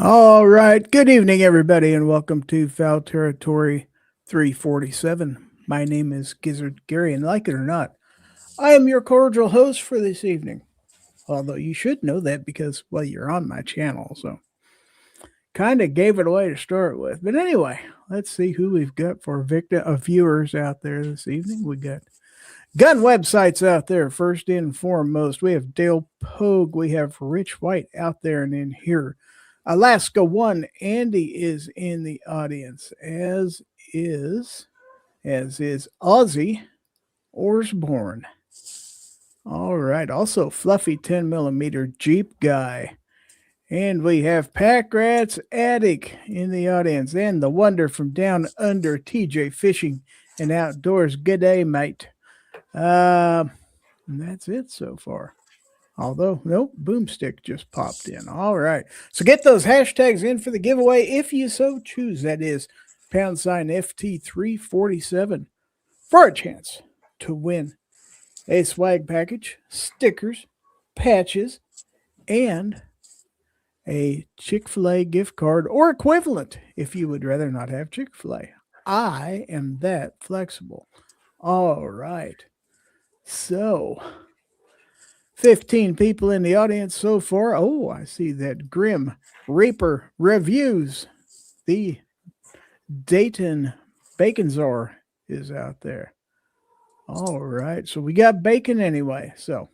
All right. Good evening, everybody, and welcome to Fowl Territory 347. My name is Gizzard Gary, and like it or not, I am your cordial host for this evening. Although you should know that because, well, you're on my channel, so kind of gave it away to start with. But anyway, let's see who we've got for viewers out there this evening. We got gun websites out there, first and foremost. We have Dale Pogue. We have Rich White out there, and in here, Alaska One, Andy is in the audience, as is Ozzy Osborne. All right. Also, Fluffy 10mm Jeep Guy. And we have Pack Rats Attic in the audience. And the wonder from down under, TJ Fishing and Outdoors. Good day, mate. And that's it so far. Although, nope, Boomstick just popped in. All right. So get those hashtags in for the giveaway if you so choose. That is #FT347 for a chance to win a swag package, stickers, patches, and a Chick-fil-A gift card or equivalent if you would rather not have Chick-fil-A. I am that flexible. All right. So 15 people in the audience so far. Oh, I see that Grim Reaper Reviews. The Dayton Bacon Czar is out there. All right. So we got bacon anyway. So,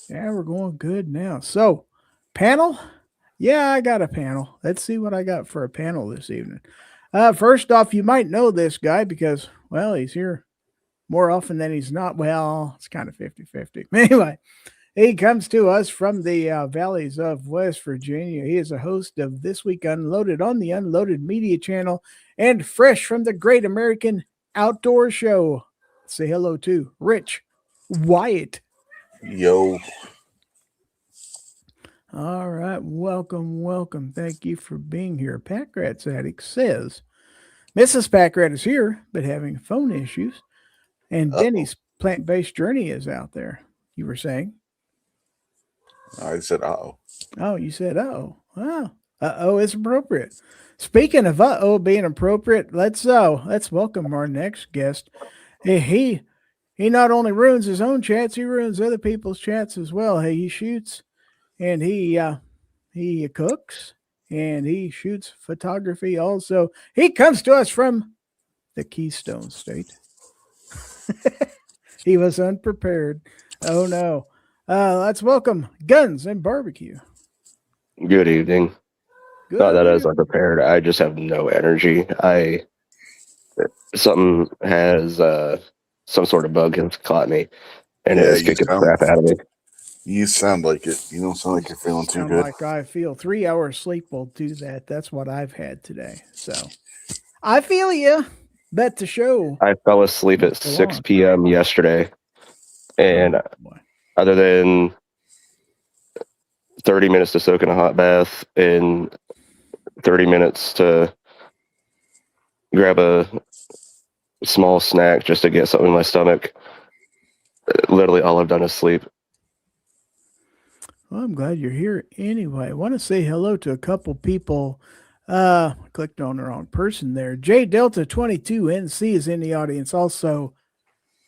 yeah, we're going good now. So, panel. Yeah, I got a panel. Let's see what I got for a panel this evening. First off, you might know this guy because, well, he's here more often than he's not. Well, it's kind of 50-50. Anyway, he comes to us from the valleys of West Virginia. He is a host of This Week Unloaded on the Unloaded Media Channel and fresh from the Great American Outdoor Show. Say hello to Rich White. Yo. All right. Welcome. Thank you for being here. Pack Rats Addict says Mrs. Pack Rat is here, but having phone issues. And Denny's plant-based journey is out there, you were saying? I said, uh-oh. Oh, you said, uh-oh. Wow. Uh-oh is appropriate. Speaking of uh-oh being appropriate, let's welcome our next guest. He not only ruins his own chats, he ruins other people's chats as well. Hey, he shoots and he cooks and he shoots photography also. He comes to us from the Keystone State. He was unprepared. Oh no. Let's welcome Guns and Barbecue. Good evening. Good Not that I evening. was unprepared. I just have no energy. Something has some sort of bug has caught me, and Yeah, it's kicking the crap out of me. You sound like it. You don't sound like you're feeling too good. Like I feel 3 hours sleep will do that. That's what I've had today. So I feel you. Bet the show. I fell asleep at 6 p.m. yesterday, and boy. other than 30 minutes to soak in a hot bath and 30 minutes to grab a small snack just to get something in my stomach, literally all I've done is sleep. Well, I'm glad you're here anyway. I want to say hello to a couple people. Clicked on the wrong person there. J Delta 22 NC is in the audience. Also,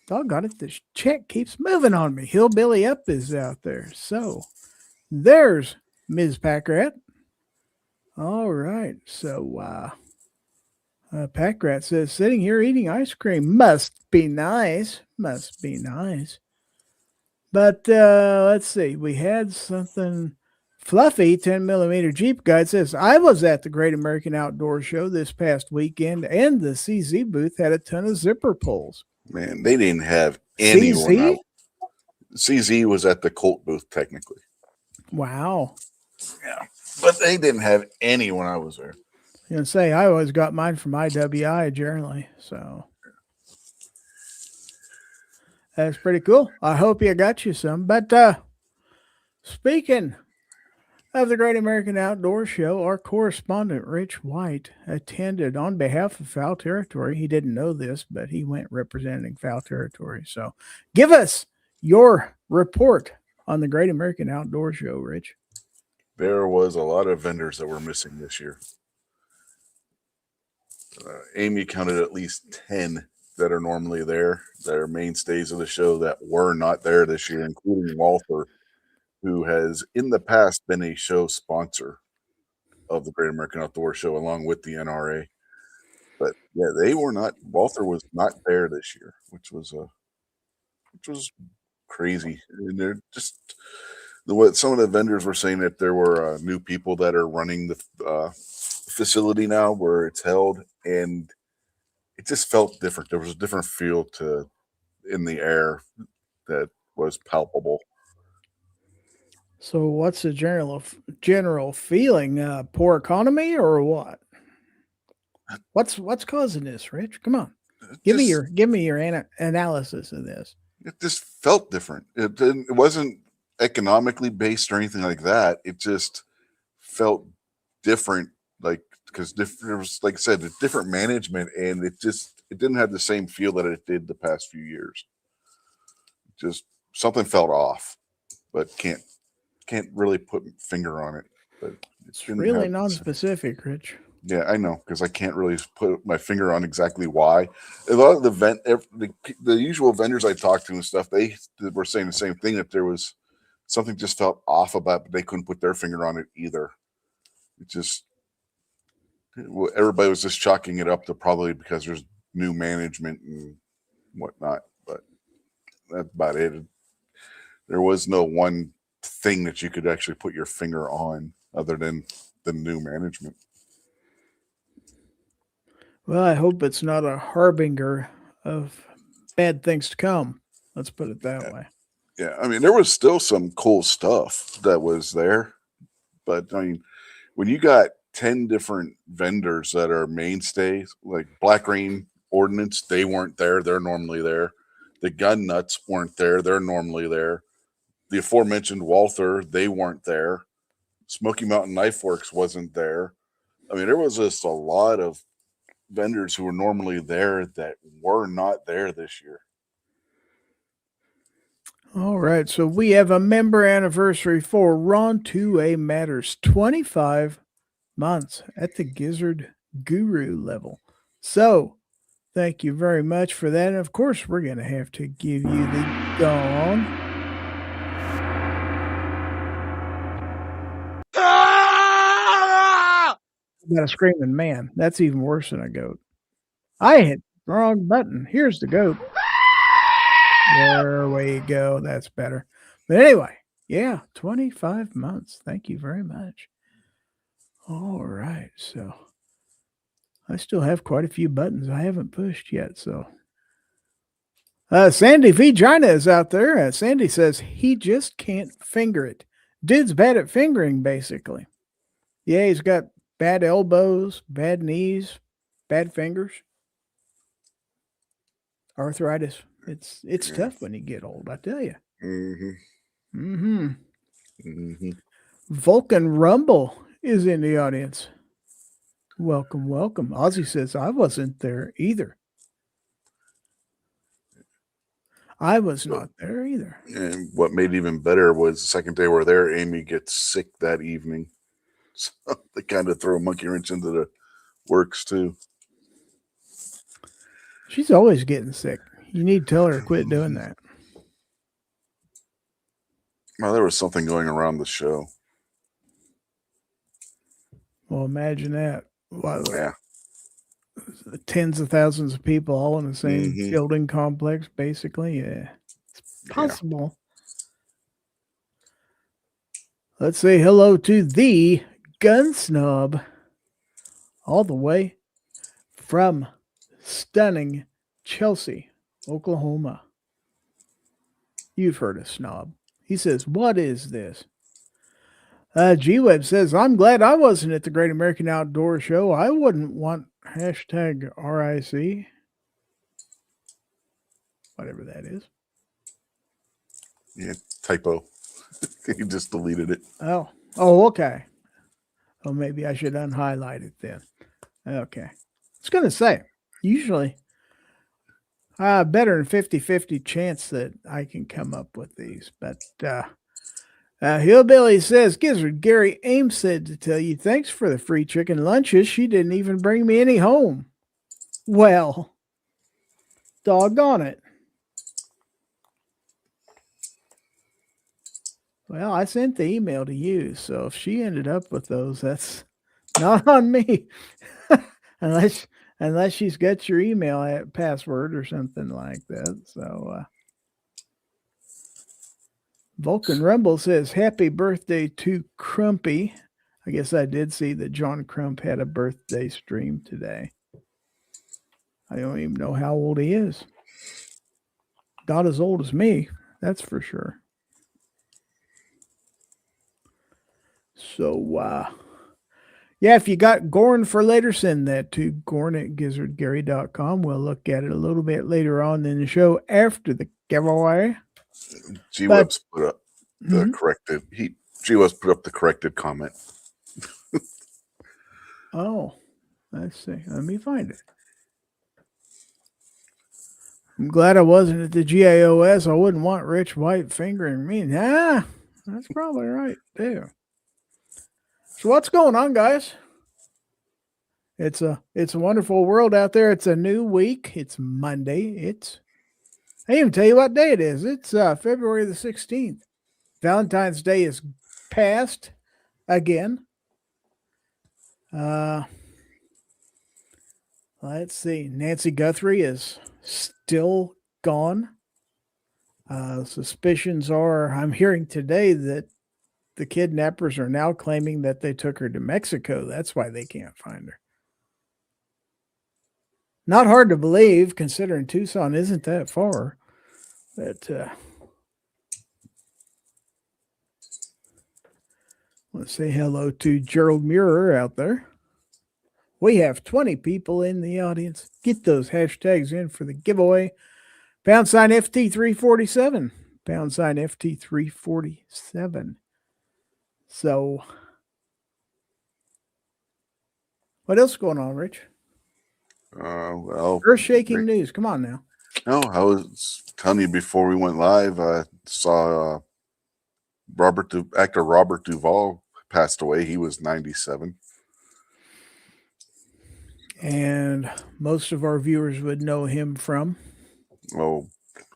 doggone it, this check keeps moving on me. Hillbilly Up is out there. So there's Ms. Packrat. All right. So Packrat says, sitting here eating ice cream. Must be nice. Must be nice. But let's see. We had something. Fluffy 10mm Jeep Guide says, I was at the Great American Outdoor Show this past weekend, and the CZ booth had a ton of zipper pulls. Man, they didn't have anyone. CZ? CZ was at the Colt booth, technically. Wow. Yeah. But they didn't have any when I was there. You know, say, I always got mine from IWI generally, so that's pretty cool. I hope you got you some. But speaking of the Great American Outdoor Show, our correspondent, Rich White, attended on behalf of Fowl Territory. He didn't know this, but he went representing Fowl Territory. So give us your report on the Great American Outdoor Show, Rich. There was a lot of vendors that were missing this year. Amy counted at least 10 that are normally there, that are mainstays of the show that were not there this year, including Walther, who has in the past been a show sponsor of the Great American Outdoor Show along with the NRA. But yeah, they were not. Walther was not there this year, which was crazy. And they're just what some of the vendors were saying that there were new people that are running the facility now where it's held, and it just felt different. There was a different feel to in the air that was palpable. So, what's the general feeling? Poor economy or what? What's causing this, Rich? Come on, give me your analysis of this. It just felt different. It wasn't economically based or anything like that. It just felt different, like because there was, like I said, a different management, and it didn't have the same feel that it did the past few years. Just something felt off, but can't really put finger on it. But it's really non-specific, Rich. Yeah, I know, because I can't really put my finger on exactly why. A lot of the usual vendors I talked to and stuff, they were saying the same thing, that there was something just felt off about it, but they couldn't put their finger on it either. It just, everybody was just chalking it up to probably because there's new management and whatnot, but that's about it. There was no one thing that you could actually put your finger on other than the new management. Well, I hope it's not a harbinger of bad things to come. Let's put it that way. Yeah, I mean, there was still some cool stuff that was there, but I mean, when you got 10 different vendors that are mainstays, like Black Rain Ordnance, they weren't there. They're normally there. The Gun Nuts weren't there. They're normally there. The aforementioned Walther, they weren't there. Smoky Mountain Knife Works wasn't there. I mean, there was just a lot of vendors who were normally there that were not there this year. All right, so we have a member anniversary for Ron 2A Matters, 25 months at the Gizzard Guru level. So, thank you very much for that. And of course, we're going to have to give you the gong. Got a screaming man. That's even worse than a goat. I hit the wrong button. Here's the goat. There we go. That's better. But anyway, yeah, 25 months. Thank you very much. All right. So I still have quite a few buttons I haven't pushed yet. So Sandy Vagina is out there. Sandy says he just can't finger it. Dude's bad at fingering, basically. Yeah, he's got bad elbows, bad knees, bad fingers, arthritis. It's tough when you get old, I tell you. Vulcan Rumble is in the audience. Welcome, welcome. Ozzy says I wasn't there either. I was not there either. And what made it even better was the second day we're there, Amy gets sick that evening. So they kind of throw a monkey wrench into the works too. She's always getting sick. You need to tell her to quit doing that. Well, there was something going around the show. Well, imagine that. Wow. Yeah. Tens of thousands of people all in the same building complex, basically. Yeah. It's possible. Yeah. Let's say hello to the Gun Snob, all the way from stunning Chelsea, Oklahoma. You've heard of Snob. He says, what is this? G-Web says, I'm glad I wasn't at the Great American Outdoor Show. I wouldn't want hashtag RIC. Whatever that is. Yeah, typo. He just deleted it. Oh, okay. Oh, maybe I should unhighlight it then. Okay. I was going to say, usually, better than 50-50 chance that I can come up with these. But Hillbilly says, Gizzard Gary Ames said to tell you, thanks for the free chicken lunches. She didn't even bring me any home. Well, doggone it. Well, I sent the email to you, so if she ended up with those, that's not on me. unless she's got your email password or something like that. So Vulcan Rumble says, happy birthday to Crumpy. I guess I did see that John Crump had a birthday stream today. I don't even know how old he is. Not as old as me, that's for sure. So, yeah, if you got GORN for later, send that to GORN@gizzardgary.com. We'll look at it a little bit later on in the show after the giveaway. G-Web's put up the corrected. G-Web's put up the corrected comment. Oh, let's see. Let me find it. I'm glad I wasn't at the GAOS. I wouldn't want Rich White fingering me. Nah, that's probably right, too. So what's going on, guys? It's a wonderful world out there. It's a new week. It's Monday. I didn't even tell you what day it is. It's February the 16th. Valentine's Day is past again. Let's see. Nancy Guthrie is still gone. Suspicions are, I'm hearing today that the kidnappers are now claiming that they took her to Mexico. That's why they can't find her. Not hard to believe, considering Tucson isn't that far. But let's say hello to Gerald Muir out there. We have 20 people in the audience. Get those hashtags in for the giveaway. # FT347. # FT347. So, what else is going on, Rich? Well, earth-shaking news. Come on now. No, I was telling you before we went live. I saw actor Robert Duvall passed away. He was 97. And most of our viewers would know him from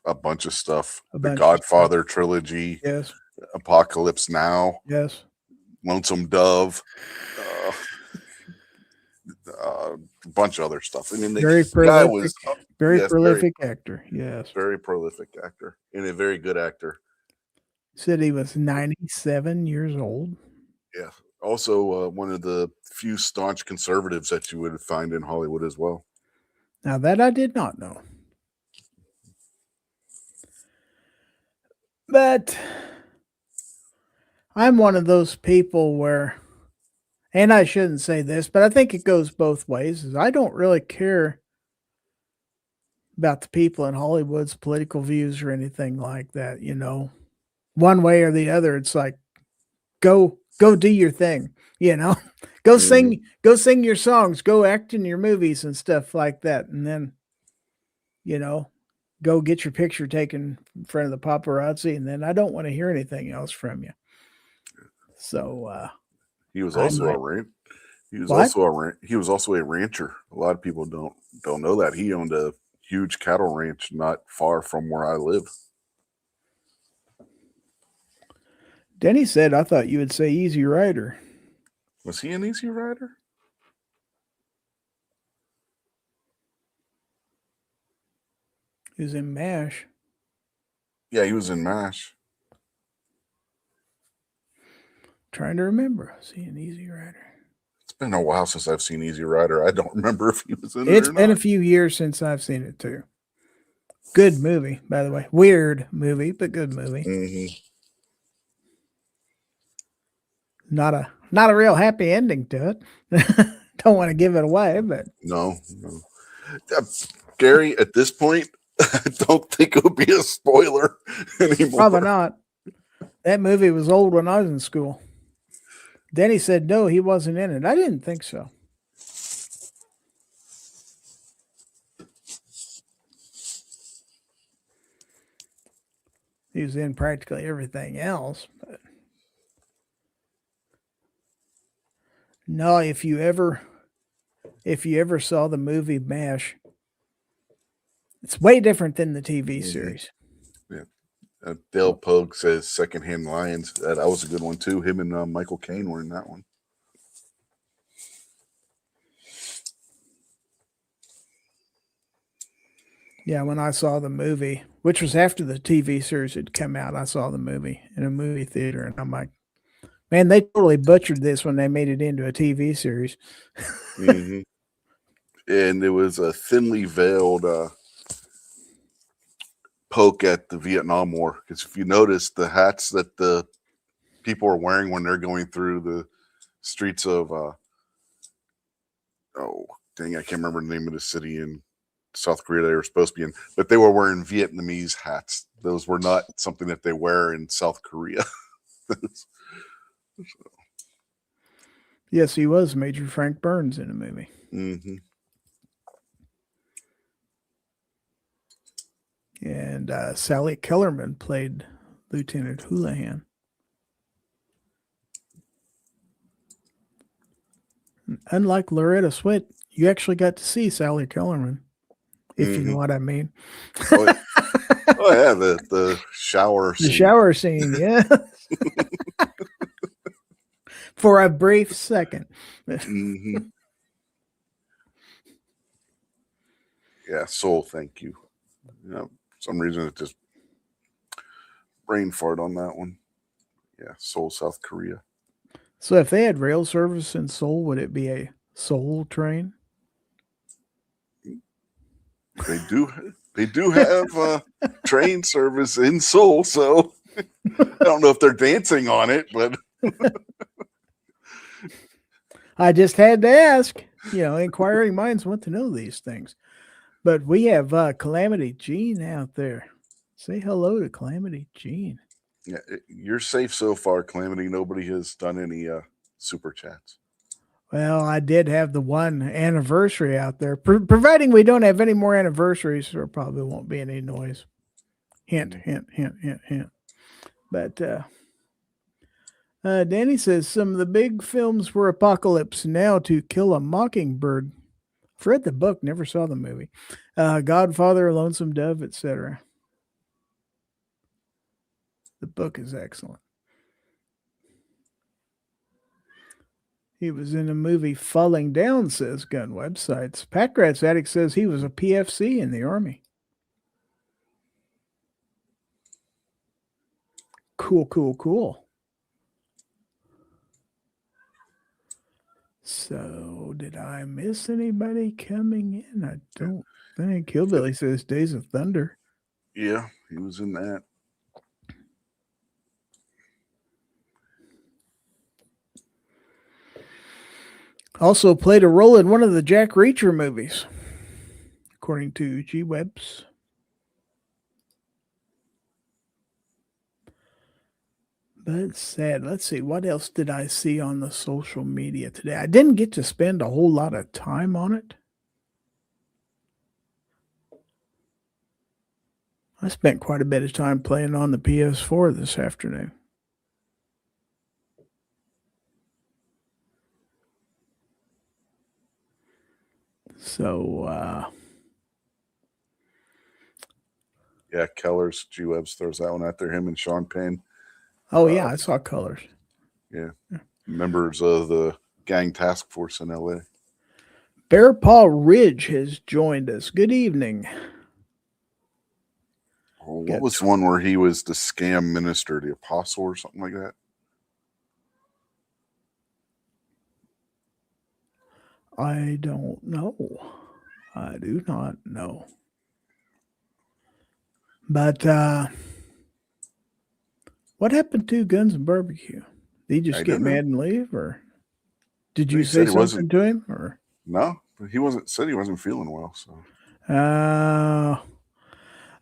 a bunch of stuff. The Godfather trilogy. Yes. Apocalypse Now. Yes. Lonesome Dove. A bunch of other stuff. I mean, very prolific, prolific actor. Yes. Very prolific actor and a very good actor. Said he was 97 years old. Yeah. Also, one of the few staunch conservatives that you would find in Hollywood as well. Now that I did not know. But I'm one of those people where, and I shouldn't say this, but I think it goes both ways, is I don't really care about the people in Hollywood's political views or anything like that, you know. One way or the other, it's like, go do your thing, you know. Go sing your songs, go act in your movies and stuff like that. And then, you know, go get your picture taken in front of the paparazzi, and then I don't want to hear anything else from you. So he was also he was also a rancher. A lot of people don't know that. He owned a huge cattle ranch not far from where I live. Denny said, I thought you would say Easy Rider. Was he an Easy Rider? He was in MASH. Yeah, he was in MASH. Trying to remember. Was he an Easy Rider? It's been a while since I've seen Easy Rider. I don't remember if he was in it. It's been a few years since I've seen it too. Good movie, by the way. Weird movie, but good movie. Mm-hmm. Not a real happy ending to it. Don't want to give it away, but no. Gary, at this point, I don't think it would be a spoiler anymore. Probably not. That movie was old when I was in school. Denny said no, he wasn't in it. I didn't think so. He was in practically everything else. But No, if you ever saw the movie MASH, it's way different than the TV series. Dale Pogue says Secondhand Lions. That was a good one too. Him and Michael Caine were in that one. Yeah, when I saw the movie, which was after the TV series had come out, I saw the movie in a movie theater, and I'm like, man, they totally butchered this when they made it into a TV series. Mm-hmm. And it was a thinly veiled poke at the Vietnam War, because if you notice the hats that the people are wearing when they're going through the streets of I can't remember the name of the city in South Korea they were supposed to be in, but they were wearing Vietnamese hats. Those were not something that they wear in South Korea. Yes, he was Major Frank Burns in the movie. Mm-hmm. And Sally Kellerman played Lieutenant Houlihan. Unlike Loretta Swit, you actually got to see Sally Kellerman, if you know what I mean. Oh yeah, the shower scene. The shower scene, yeah. For a brief second. Mm-hmm. Yeah, Soul, thank you. For some reason it just brain fart on that one. Yeah, Seoul, South Korea. So if they had rail service in Seoul, would it be a Seoul train? They do have train service in Seoul, so I don't know if they're dancing on it, but I just had to ask. Inquiring minds want to know these things. But we have Calamity Jean out there. Say hello to Calamity Jean. Yeah, you're safe so far, Calamity. Nobody has done any super chats. Well, I did have the one anniversary out there. Providing we don't have any more anniversaries, there probably won't be any noise. Hint, hint, hint, hint, hint. But Danny says some of the big films were Apocalypse Now, To Kill a Mockingbird. I've read the book, never saw the movie. Godfather, Lonesome Dove, etc. The book is excellent. He was in a movie Falling Down, says Gun Websites. Packrat's Addict says he was a PFC in the Army. Cool, cool, cool. So, did I miss anybody coming in? I don't think. Hillbilly says Days of Thunder. Yeah, he was in that. Also played a role in one of the Jack Reacher movies, according to G-Webs. But it's sad. Let's see. What else did I see on the social media today? I didn't get to spend a whole lot of time on it. I spent quite a bit of time playing on the PS4 this afternoon. So, yeah, Keller's G-Webs throws that one out there, him and Sean Penn. Oh, yeah, I saw Colors. Yeah. Members of the gang task force in LA. Bear Paw Ridge has joined us. Good evening. Oh, what was one where he was the scam minister, the apostle or something like that? I don't know. I do not know. But what happened to Guns and Barbecue? Did he just get mad and leave, or did you say something to him? Or no, he said he wasn't feeling well. So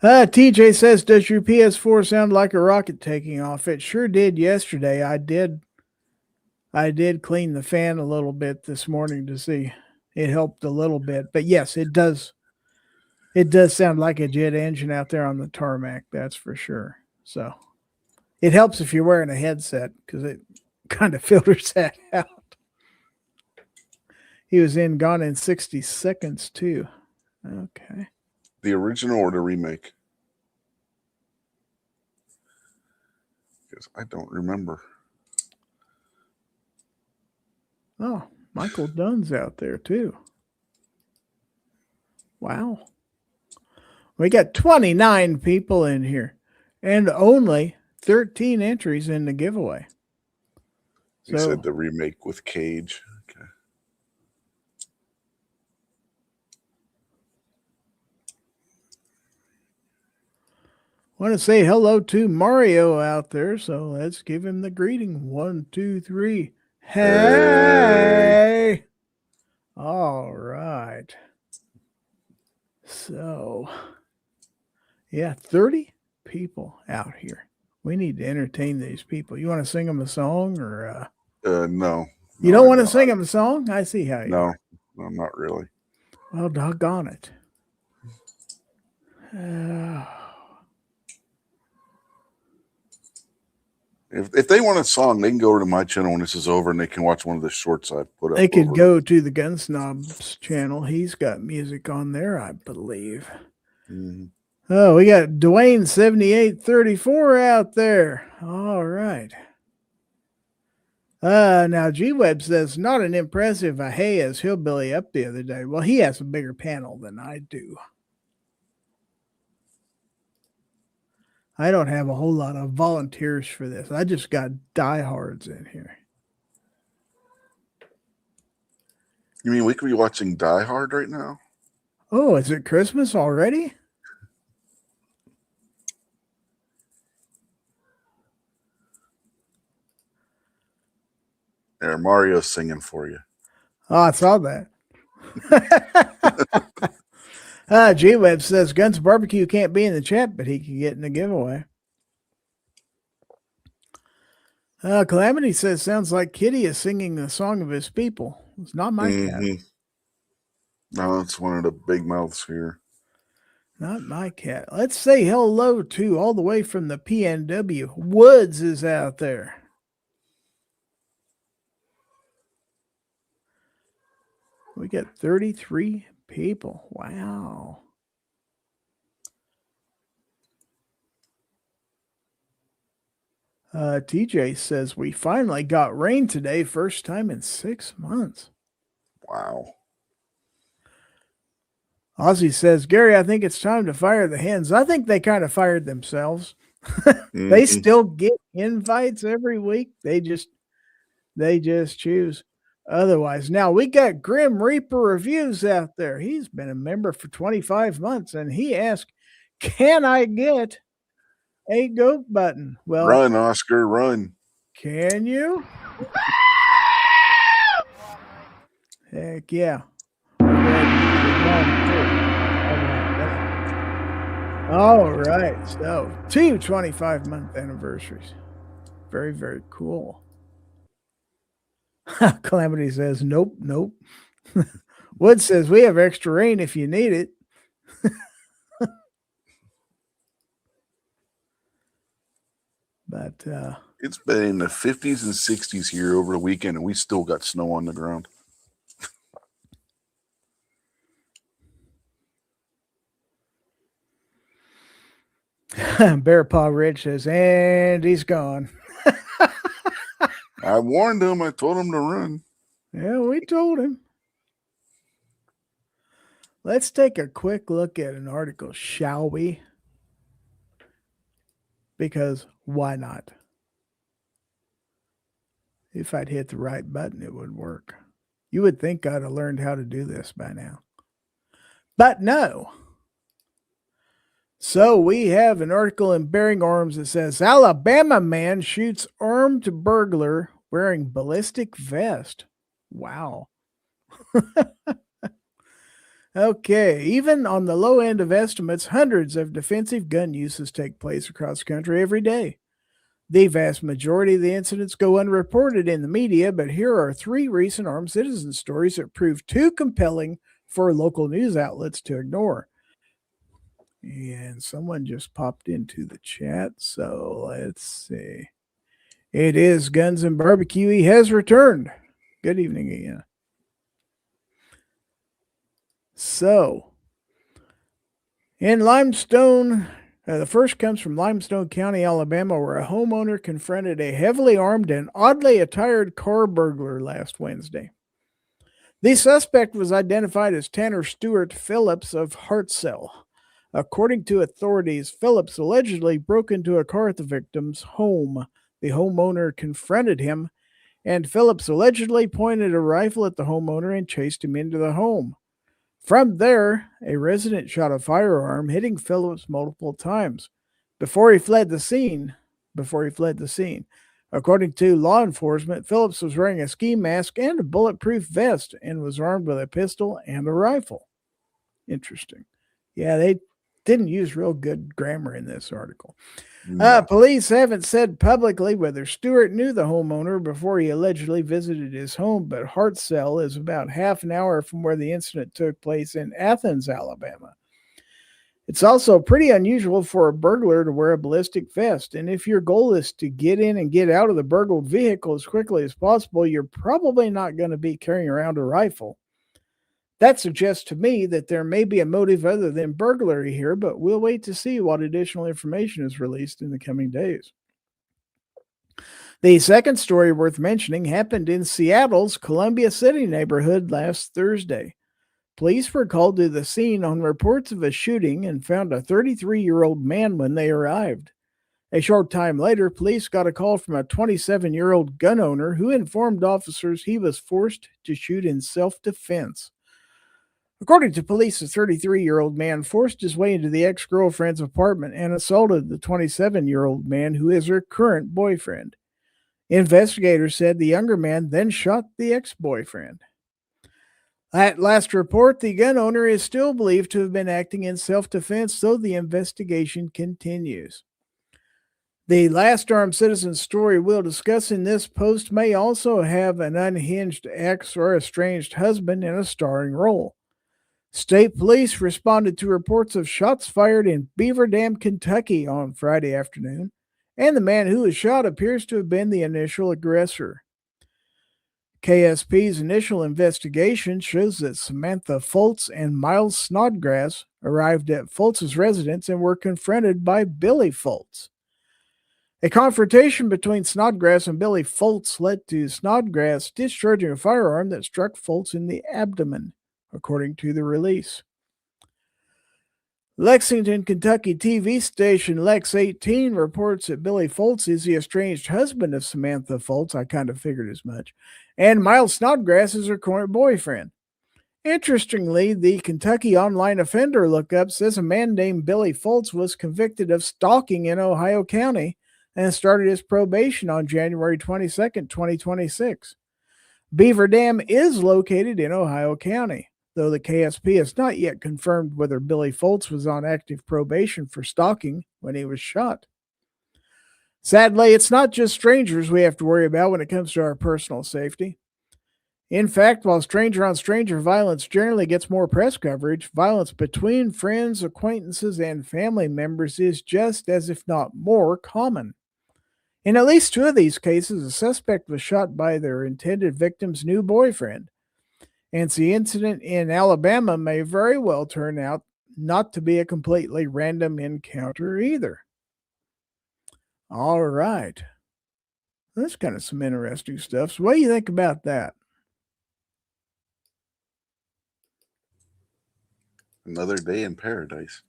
TJ says, does your PS4 sound like a rocket taking off? It sure did yesterday. I did clean the fan a little bit this morning to see. It helped a little bit. But yes, it does. It does sound like a jet engine out there on the tarmac. That's for sure. So it helps if you're wearing a headset because it kind of filters that out. He was in Gone in 60 Seconds, too. Okay. The original or the remake? Because I don't remember. Oh, Michael Dunn's out there, too. Wow. We got 29 people in here and only 13 entries in the giveaway. You said the remake with Cage. Okay. Want to say hello to Mario out there, so let's give him the greeting. 1, 2, 3. Hey! All right. So, yeah, 30 people out here. We need to entertain these people. You want to sing them a song or No. You don't want to sing them a song? I see how you are. No, not really. Well, doggone it. If they want a song, they can go over to my channel when this is over and they can watch one of the shorts I put up. They could go to the Gun Snob's channel. He's got music on there, I believe. Mm-hmm. Oh, we got Dwayne 7834 out there. All right. Now G-Web says, not an impressive hey as Hillbilly up the other day. Well, he has a bigger panel than I do. I don't have a whole lot of volunteers for this. I just got diehards in here. You mean we could be watching Die Hard right now? Oh, is it Christmas already? There, Mario's singing for you. Oh, I saw that. G-Web says Guns Barbecue can't be in the chat, but he can get in the giveaway. Calamity says, sounds like Kitty is singing the song of his people. It's not my cat. No, it's one of the big mouths here. Not my cat. Let's say hello to, all the way from the PNW. Woods is out there. We got 33 people. Wow. TJ says, we finally got rain today. First time in 6 months. Wow. Ozzy says, Gary, I think it's time to fire the hens. I think they kind of fired themselves. They still get invites every week. They just choose otherwise. Now we got Grim Reaper Reviews out there. He's been a member for 25 months and he asked, can I get a goat button? Well, run, Oscar, run. Can you? Heck yeah. All right. So 2 25-month anniversaries. Very, very cool. Calamity says, nope. Wood says, we have extra rain if you need it. But it's been in the 50s and 60s here over the weekend, and we still got snow on the ground. Bear Paw Rich says, and he's gone. I warned him. I told him to run. Yeah, we told him. Let's take a quick look at an article, shall we? Because why not? If I'd hit the right button, it would work. You would think I'd have learned how to do this by now. But no. So we have an article in Bearing Arms that says, Alabama man shoots armed burglar wearing ballistic vest. Wow. Okay, even on the low end of estimates, hundreds of defensive gun uses take place across the country every day. The vast majority of the incidents go unreported in the media, but here are 3 recent armed citizen stories that prove too compelling for local news outlets to ignore. And someone just popped into the chat, so let's see. It is Guns and Barbecue. He has returned. Good evening again. So, in Limestone, the first comes from Limestone County, Alabama, where a homeowner confronted a heavily armed and oddly attired car burglar last Wednesday. The suspect was identified as Tanner Stewart Phillips of Hartselle. According to authorities, Phillips allegedly broke into a car at the victim's home. The homeowner confronted him, and Phillips allegedly pointed a rifle at the homeowner and chased him into the home. From there, a resident shot a firearm, hitting Phillips multiple times before he fled the scene. According to law enforcement, Phillips was wearing a ski mask and a bulletproof vest and was armed with a pistol and a rifle. Interesting. Yeah, they didn't use real good grammar in this article. No. Police haven't said publicly whether Stewart knew the homeowner before he allegedly visited his home, but Hartselle is about half an hour from where the incident took place in Athens, Alabama. It's also pretty unusual for a burglar to wear a ballistic vest, and if your goal is to get in and get out of the burgled vehicle as quickly as possible, you're probably not going to be carrying around a rifle. That suggests to me that there may be a motive other than burglary here, but we'll wait to see what additional information is released in the coming days. The second story worth mentioning happened in Seattle's Columbia City neighborhood last Thursday. Police were called to the scene on reports of a shooting and found a 33-year-old man when they arrived. A short time later, police got a call from a 27-year-old gun owner who informed officers he was forced to shoot in self-defense. According to police, the 33-year-old man forced his way into the ex-girlfriend's apartment and assaulted the 27-year-old man who is her current boyfriend. Investigators said the younger man then shot the ex-boyfriend. At last report, the gun owner is still believed to have been acting in self-defense, though the investigation continues. The last armed citizen story we'll discuss in this post may also have an unhinged ex or estranged husband in a starring role. State police responded to reports of shots fired in Beaver Dam, Kentucky on Friday afternoon, and the man who was shot appears to have been the initial aggressor. KSP's initial investigation shows that Samantha Foltz and Miles Snodgrass arrived at Foltz's residence and were confronted by Billy Foltz. A confrontation between Snodgrass and Billy Foltz led to Snodgrass discharging a firearm that struck Foltz in the abdomen, according to the release. Lexington, Kentucky TV station Lex 18 reports that Billy Foltz is the estranged husband of Samantha Foltz. I kind of figured as much. And Miles Snodgrass is her current boyfriend. Interestingly, the Kentucky Online Offender Lookup says a man named Billy Foltz was convicted of stalking in Ohio County and started his probation on January 22nd, 2026. Beaver Dam is located in Ohio County, though the KSP has not yet confirmed whether Billy Foltz was on active probation for stalking when he was shot. Sadly, it's not just strangers we have to worry about when it comes to our personal safety. In fact, while stranger-on-stranger violence generally gets more press coverage, violence between friends, acquaintances, and family members is just as, if not more, common. In at least two of these cases, a suspect was shot by their intended victim's new boyfriend. And the incident in Alabama may very well turn out not to be a completely random encounter either. All right. That's kind of some interesting stuff. So what do you think about that? Another day in paradise.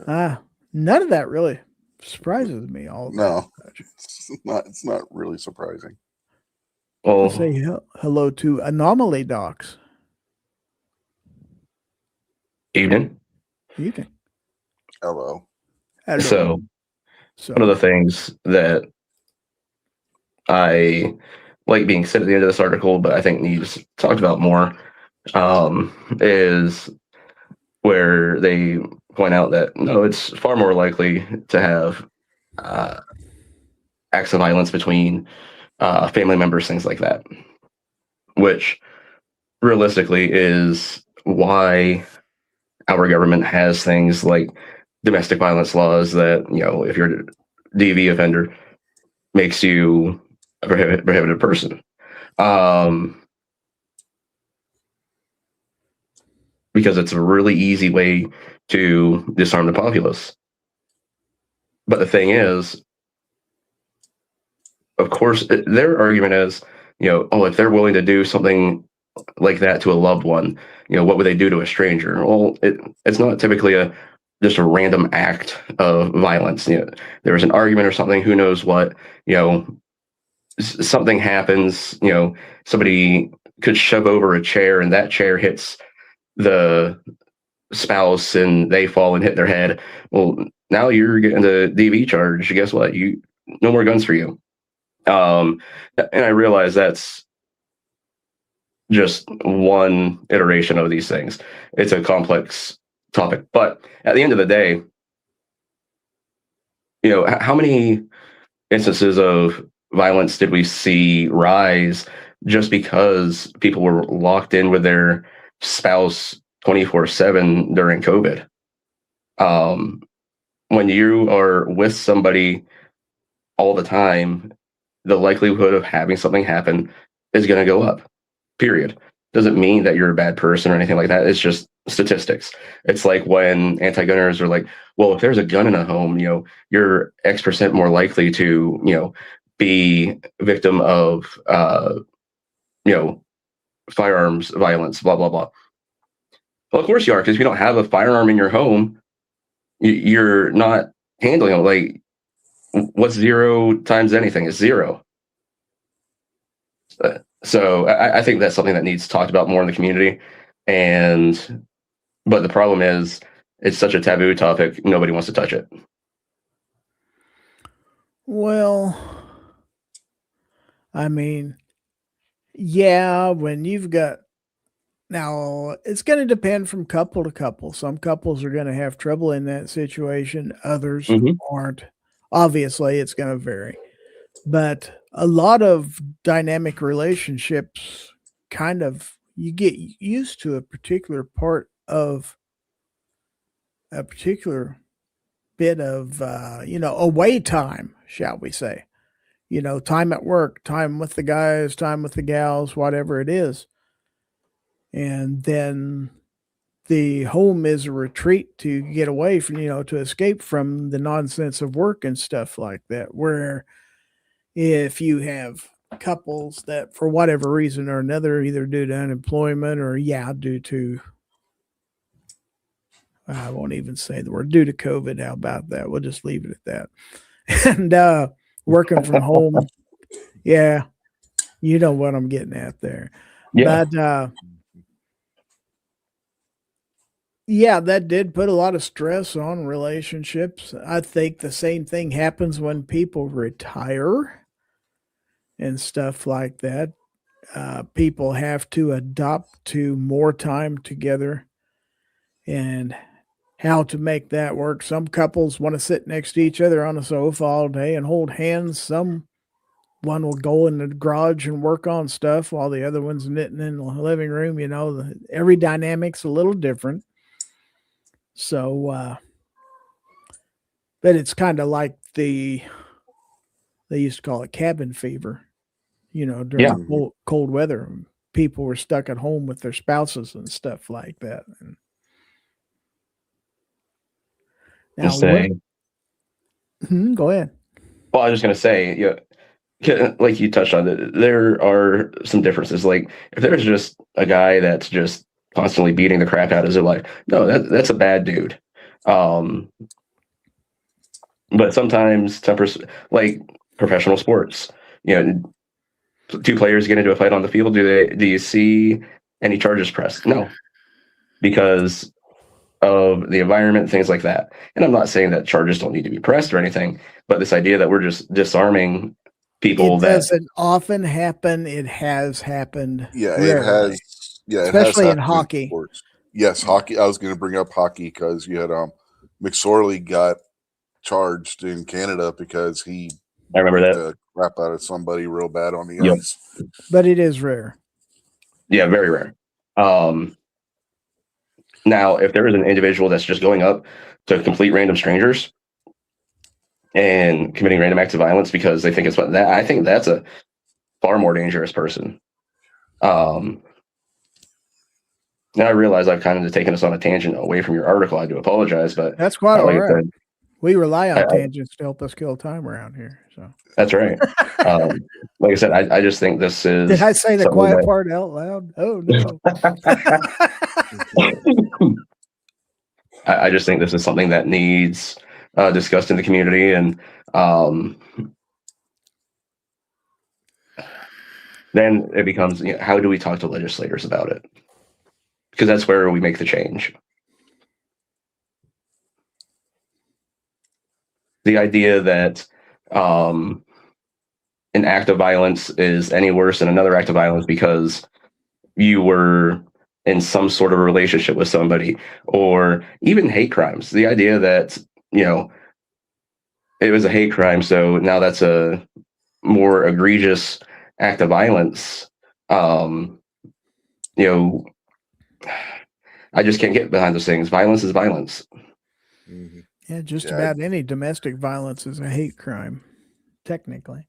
None of that really surprises me all that No, much. it's not really surprising. I'll say hello to Anomaly Docs. Evening. Evening. Hello. So one of the things that I like being said at the end of this article, but I think needs talked about more, is where they point out that no, it's far more likely to have acts of violence between family members, things like that, which realistically is why our government has things like domestic violence laws that, you know, if you're a DV offender, makes you a prohibited person. because it's a really easy way to disarm the populace. But the thing is, of course, their argument is, if they're willing to do something like that to a loved one, what would they do to a stranger? Well, it's not typically just a random act of violence. There was an argument or something, who knows what, something happens, somebody could shove over a chair and that chair hits the spouse and they fall and hit their head. Well, now you're getting the DV charge. Guess what? No more guns for you. And I realize that's just one iteration of these things. It's a complex topic, but at the end of the day, how many instances of violence did we see rise just because people were locked in with their spouse 24/7 during COVID? When you are with somebody all the time, the likelihood of having something happen is going to go up, period. Doesn't mean that you're a bad person or anything like that. It's just statistics. It's like when anti-gunners are like, well, if there's a gun in a home, you're X% more likely to, be victim of, firearms violence, blah, blah, blah. Well, of course you are, because if you don't have a firearm in your home, you're not handling it. Like, what's 0 times anything? It's 0. So I think that's something that needs talked about more in the community. But the problem is, it's such a taboo topic, nobody wants to touch it. Well, I mean, yeah, when you've got, now it's going to depend from couple to couple. Some couples are going to have trouble in that situation. Others aren't. Obviously, it's going to vary. But a lot of dynamic relationships kind of, you get used to a particular part of a particular bit of, away time, shall we say. Time at work, time with the guys, time with the gals, whatever it is. And then the home is a retreat to get away from, to escape from the nonsense of work and stuff like that. Where if you have couples that, for whatever reason or another, either due to unemployment or, due to, I won't even say the word, due to COVID, how about that? We'll just leave it at that. And working from home, yeah, you know what I'm getting at there. Yeah. But, that did put a lot of stress on relationships. I think the same thing happens when people retire and stuff like that. People have to adopt to more time together and how to make that work. Some couples want to sit next to each other on a sofa all day and hold hands. Someone will go in the garage and work on stuff while the other one's knitting in the living room. Every dynamic's a little different. So, but it's kind of like they used to call it cabin fever, during cold weather. People were stuck at home with their spouses and stuff like that. And now, go ahead. Well, I was just going to say, like you touched on it, there are some differences. Like, if there's just a guy that's just constantly beating the crap out of his wife, no, that's a bad dude. But sometimes like professional sports, two players get into a fight on the field. Do you see any charges pressed? No, because of the environment, things like that. And I'm not saying that charges don't need to be pressed or anything, but this idea that we're just disarming people, that doesn't often happen. It has happened. Yeah, rarely. It has. Yeah, especially in hockey. Yes, hockey. I was going to bring up hockey because you had McSorley got charged in Canada because he I remember that the crap out of somebody real bad on the ice. But it is rare. Yeah, very rare. Now, if there is an individual that's just going up to complete random strangers and committing random acts of violence because they think it's what that, I think that's a far more dangerous person. Now I realize I've kind of taken us on a tangent away from your article. I do apologize, but That's quite all like I right. said, We rely on I- tangents to help us kill time around here. So that's right. Like I said, I just think this is. did I say the something quiet that- part out loud? Oh no. I just think this is something that needs discussed in the community, and then it becomes, how do we talk to legislators about it? Because that's where we make the change. The idea that an act of violence is any worse than another act of violence because you were in some sort of relationship with somebody, or even hate crimes. The idea that, it was a hate crime, so now that's a more egregious act of violence. I just can't get behind those things. Violence is violence. Mhm. Yeah, just Yeah, about any domestic violence is a hate crime, technically.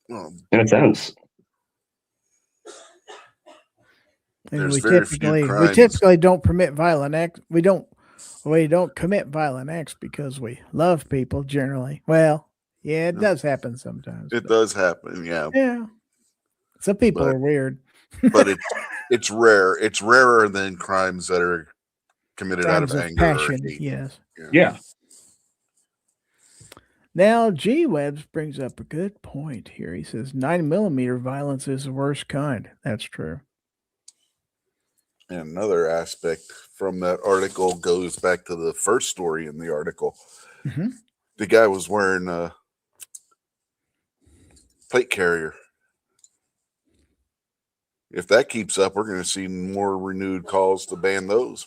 Well, In a sense. And There's we very few typically crimes. don't permit violent acts. We don't commit violent acts because we love people generally. Well, yeah, it Yeah. does happen sometimes. It but does happen, yeah, Yeah. Some people But- are weird. but it's rare. It's rarer than crimes that are committed out Crimes of of anger or passion, hate. yes. Yeah. Now, G. Webbs brings up a good point here. He says 9mm violence is the worst kind. That's true. And another aspect from that article goes back to the first story in the article. Mhm. The guy was wearing a plate carrier. If that keeps up, we're going to see more renewed calls to ban those.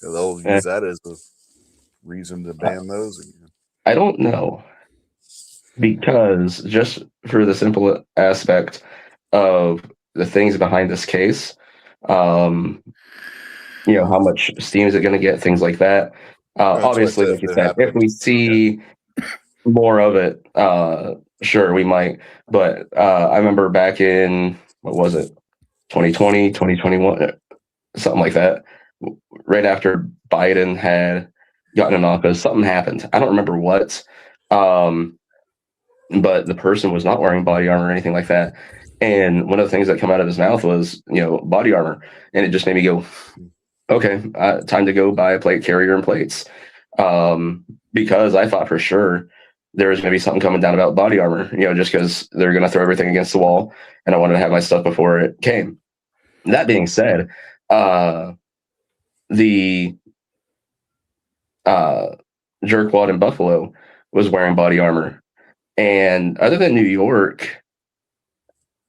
They'll use that as a reason to ban those again. I don't know. Because just for the simple aspect of the things behind this case, how much steam is it going to get, things like that. That's what Obviously, I said, like you if it said, if we happens. see more of it, sure, we might. But I remember back in, what was it, 2020, 2021, something like that, right after Biden had gotten in office, something happened. I don't remember what. But the person was not wearing body armor or anything like that. And one of the things that come out of his mouth was, body armor. And it just made me go, okay, time to go buy a plate carrier and plates. Because I thought for sure there was going to be something coming down about body armor, just because they're going to throw everything against the wall. And I wanted to have my stuff before it came. That being said, the jerkwad in Buffalo was wearing body armor. And other than New York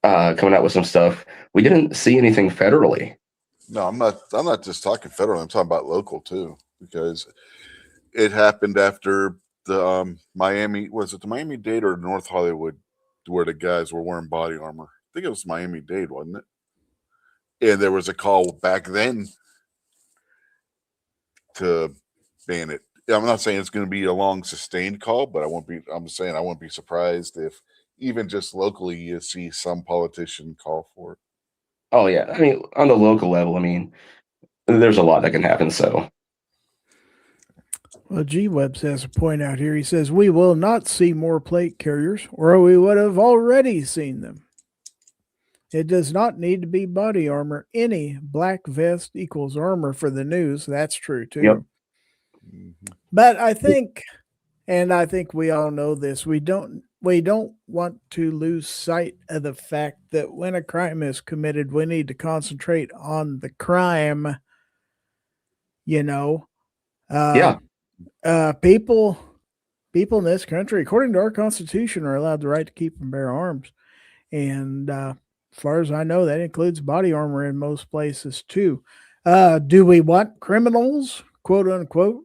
coming out with some stuff, we didn't see anything federally. No, I'm not just talking federal. I'm talking about local too, because it happened after the Miami. Was it the Miami-Dade or North Hollywood, where the guys were wearing body armor? I think it was Miami-Dade, wasn't it? And there was a call back then to ban it. I'm not saying it's going to be a long sustained call, but I'm saying I won't be surprised if even just locally you see some politician call for it. Oh yeah, I mean, on the local level, there's a lot that can happen. So, Well, G. Webbs has a point out here. He says, we will not see more plate carriers, or we would have already seen them. It does not need to be body armor. Any black vest equals armor for the news. That's true, too. Yep. Mhm. But I think we all know this, we don't want to lose sight of the fact that when a crime is committed, we need to concentrate on the crime. yeah, People in this country, according to our Constitution, are allowed the right to keep and bear arms. And as far as I know, that includes body armor in most places too. Do we want criminals, quote unquote,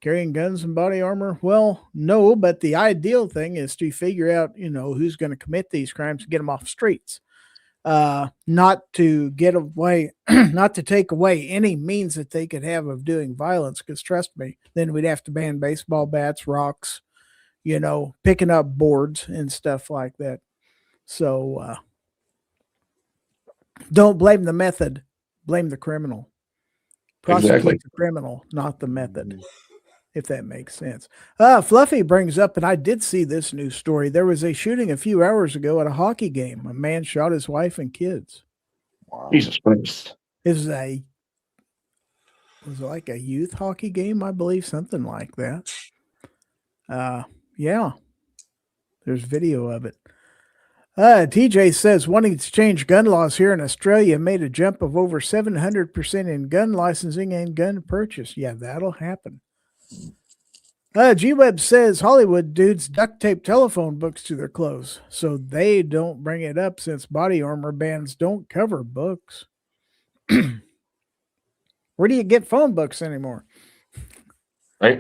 carrying guns and body armor? Well, no, but the ideal thing is to figure out, who's going to commit these crimes and get them off the streets. Not to get away, not to take away any means that they could have of doing violence, because trust me, then we'd have to ban baseball bats, rocks, picking up boards and stuff like that. So Don't blame the method, blame the criminal. Prosecute Exactly. the criminal, not the method, if that makes sense. Fluffy brings up, and I did see this news story. There was a shooting a few hours ago at a hockey game. A man shot his wife and kids. Wow. Jesus Christ. It was like a youth hockey game, I believe, something like that. Yeah, there's video of it. TJ says wanting to change gun laws here in Australia made a jump of over 700% in gun licensing and gun purchase. Yeah, that'll happen. G-Web says Hollywood dudes duct tape telephone books to their clothes so they don't bring it up since body armor bans don't cover books. Where do you get phone books anymore? Right?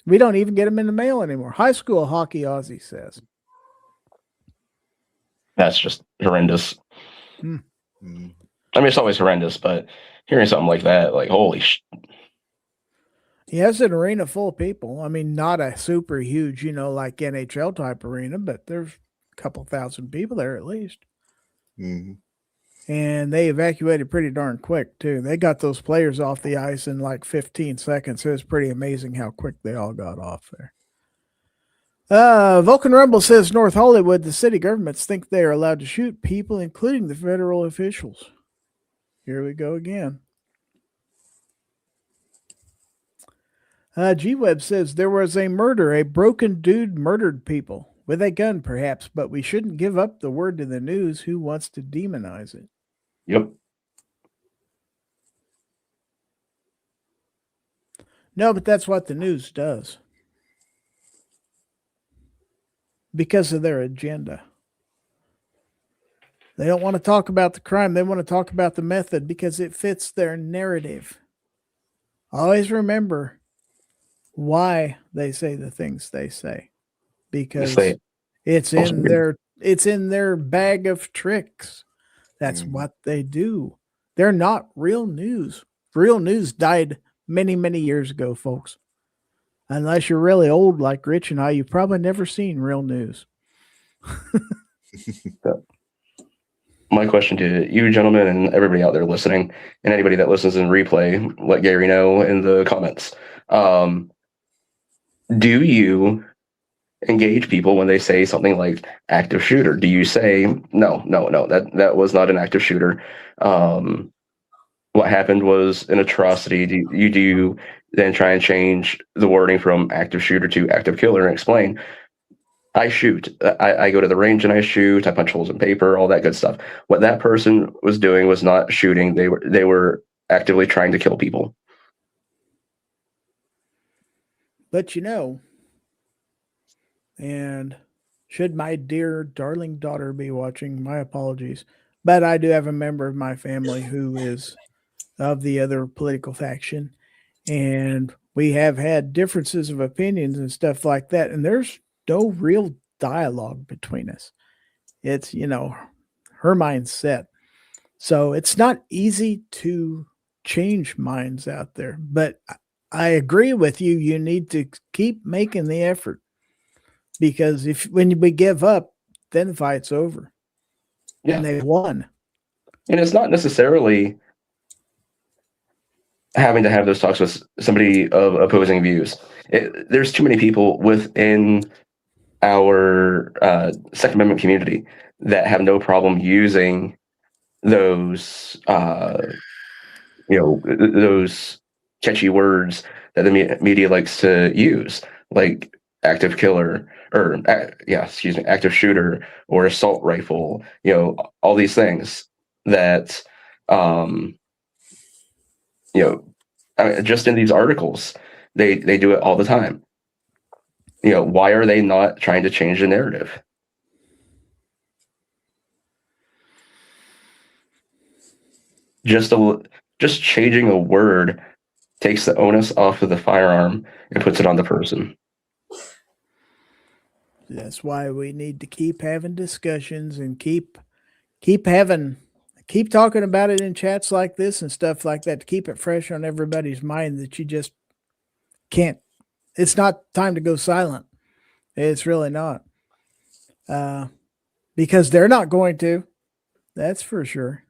We don't even get them in the mail anymore. High school hockey Aussie says. That's just horrendous. Mm. I mean, it's always horrendous, but hearing something like that, like, holy He has an arena full of people. I mean, not a super huge, like NHL type arena, but there's a couple thousand people there at least. Mm-hmm. And they evacuated pretty darn quick, too. They got those players off the ice in like 15 seconds. It was pretty amazing how quick they all got off there. Vulcan Rumble says North Hollywood, the city governments think they are allowed to shoot people, including the federal officials. Here we go again. G-Web says there was a murder. A broken dude murdered people with a gun, perhaps, but we shouldn't give up the word to the news who wants to demonize it. Yep. No, but that's what the news does. Because of their agenda. They don't want to talk about the crime. They want to talk about the method because it fits their narrative. Always remember why they say the things they say. Because it's in their bag of tricks. That's what they do. They're not real news. Real news died many, many years ago, folks. Unless you're really old like Rich and I, you've probably never seen real news. My question to you gentlemen and everybody out there listening, and anybody that listens in replay, let Gary know in the comments. Do you engage people when they say something like active shooter? Do you say, no, that was not an active shooter? What happened was an atrocity. Do you then try and change the wording from active shooter to active killer and explain, I shoot, I go to the range and I shoot, I punch holes in paper, all that good stuff. What that person was doing was not shooting. They were actively trying to kill people. But and should my dear darling daughter be watching, my apologies, but I do have a member of my family who is of the other political faction, and we have had differences of opinions and stuff like that, and there's no real dialogue between us. It's, her mindset. So it's not easy to change minds out there, but I agree with you. You need to keep making the effort, because when we give up, then the fight's over. Yeah. And they've won. And it's not necessarily having to have those talks with somebody of opposing views. There's too many people within our Second Amendment community that have no problem using those, those catchy words that the media likes to use, like active killer or active shooter or assault rifle. All these things that just in these articles, they do it all the time. Why are they not trying to change the narrative? Just changing a word takes the onus off of the firearm and puts it on the person. That's why we need to keep having discussions and keep talking about it in chats like this and stuff like that to keep it fresh on everybody's mind, that you just can't. It's not time to go silent. It's really not. Because they're not going to. That's for sure.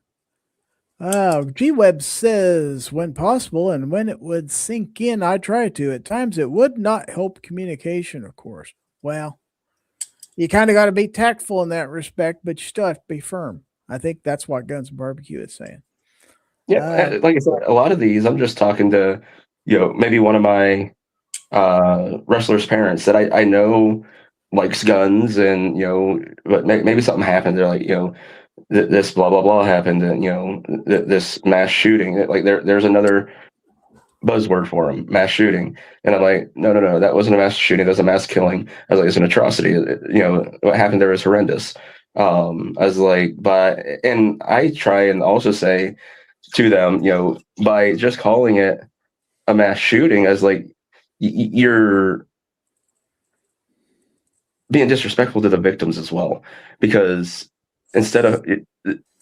G-Web says, when possible and when it would sink in, I try to. At times, it would not help communication, of course. Well, you kind of got to be tactful in that respect, but you still have to be firm. I think that's what Guns and Barbecue is saying. Yeah, like I said, a lot of these, I'm just talking to, maybe one of my wrestlers' parents that I know likes guns, and but maybe something happened. They're like, this blah blah blah happened, and this mass shooting. Like there's another buzzword for them, mass shooting. And I'm like, no, that wasn't a mass shooting. That was a mass killing. I was like, it's an atrocity. What happened there is horrendous. I was like, and I try and also say to them, by just calling it a mass shooting, as like, you're being disrespectful to the victims as well, because instead of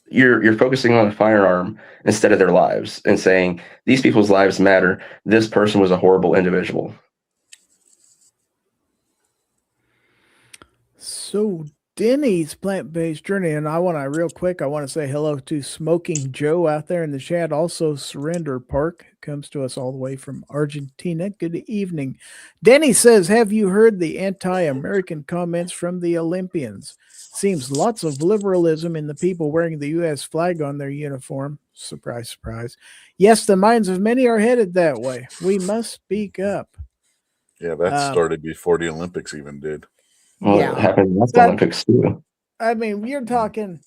you're focusing on a firearm instead of their lives and saying these people's lives matter. This person was a horrible individual. So Denny's plant-based journey, and I want to say hello to Smoking Joe out there in the chat. Also, Surrender Park comes to us all the way from Argentina. Good evening. Denny says, have you heard the anti-American comments from the Olympians? Seems lots of liberalism in the people wearing the U.S. flag on their uniform. Surprise, surprise. Yes, the minds of many are headed that way. We must speak up. Yeah, that started before the Olympics even did. Well, it happened at the Olympics too. I mean, you're talking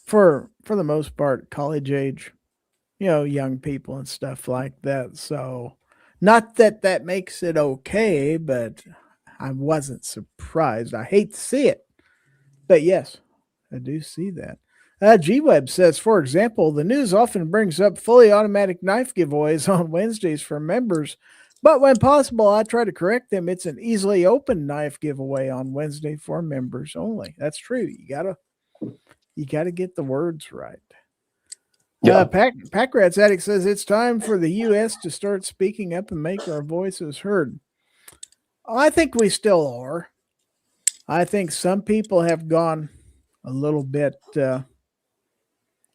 for the most part, college age, young people and stuff like that. So not that makes it okay, but I wasn't surprised. I hate to see it. But yes, I do see that. G-Web says, for example, the news often brings up fully automatic knife giveaways on Wednesdays for members, but when possible, I try to correct them. It's an easily open knife giveaway on Wednesday for members only. That's true. You gotta get the words right. Yeah. Pack Rats Addict says it's time for the U.S. to start speaking up and make our voices heard. I think we still are. I think some people have gone a little bit, a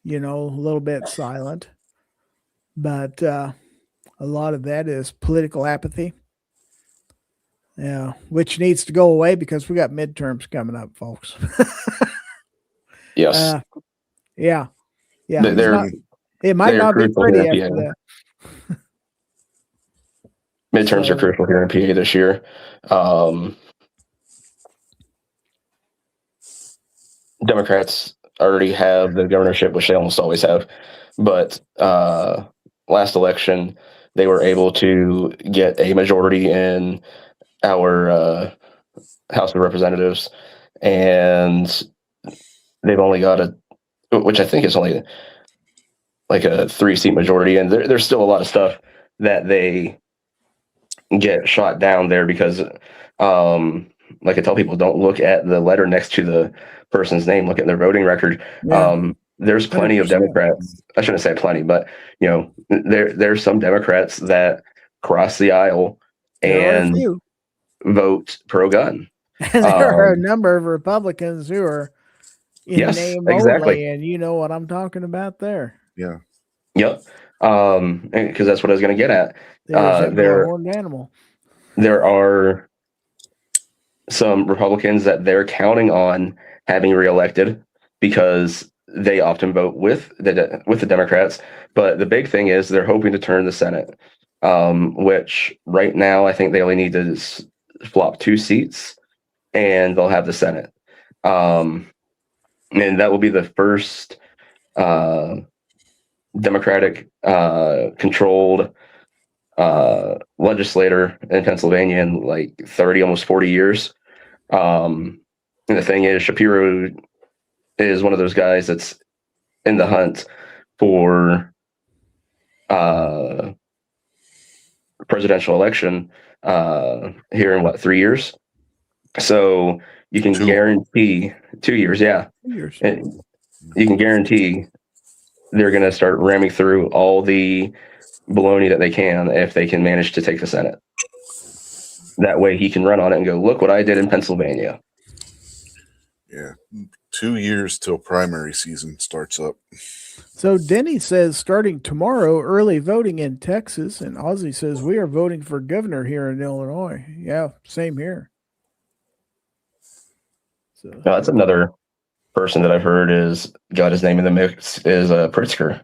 little bit silent, but a lot of that is political apathy, which needs to go away because we got midterms coming up, folks. Yes. Yeah. It might not be pretty after that. Midterms are crucial here in PA this year. Democrats already have the governorship, which they almost always have. But last election, they were able to get a majority in our House of Representatives, and they've only got which I think is only like a 3-seat majority. And there's still a lot of stuff that they get shot down there because, like I tell people, don't look at the letter next to the person's name, look at their voting record. Yeah. There's plenty 100%. Of Democrats. I shouldn't say plenty, but there's some Democrats that cross the aisle and vote pro-gun. And there are a number of Republicans who are in name only, and you know what I'm talking about there. Yeah. Yep. Because that's what I was going to get at. There are some Republicans that they're counting on having reelected because they often vote with the Democrats. But the big thing is they're hoping to turn the Senate, which right now I think they only need to flop 2 seats and they'll have the Senate. And that will be the first Democratic controlled legislator in Pennsylvania in like 30, almost 40 years. And the thing is, Shapiro is one of those guys that's in the hunt for presidential election here in 3 years. So you can guarantee 2 years. Yeah. 2 years. And you can guarantee they're going to start ramming through all the baloney that they can if they can manage to take the Senate. That way he can run on it and go, look what I did in Pennsylvania. Yeah. 2 years till primary season starts up. So Denny says starting tomorrow, early voting in Texas, and Ozzy says we are voting for governor here in Illinois. Yeah, same here. So That's another person that I've heard is got his name in the mix is Pritzker.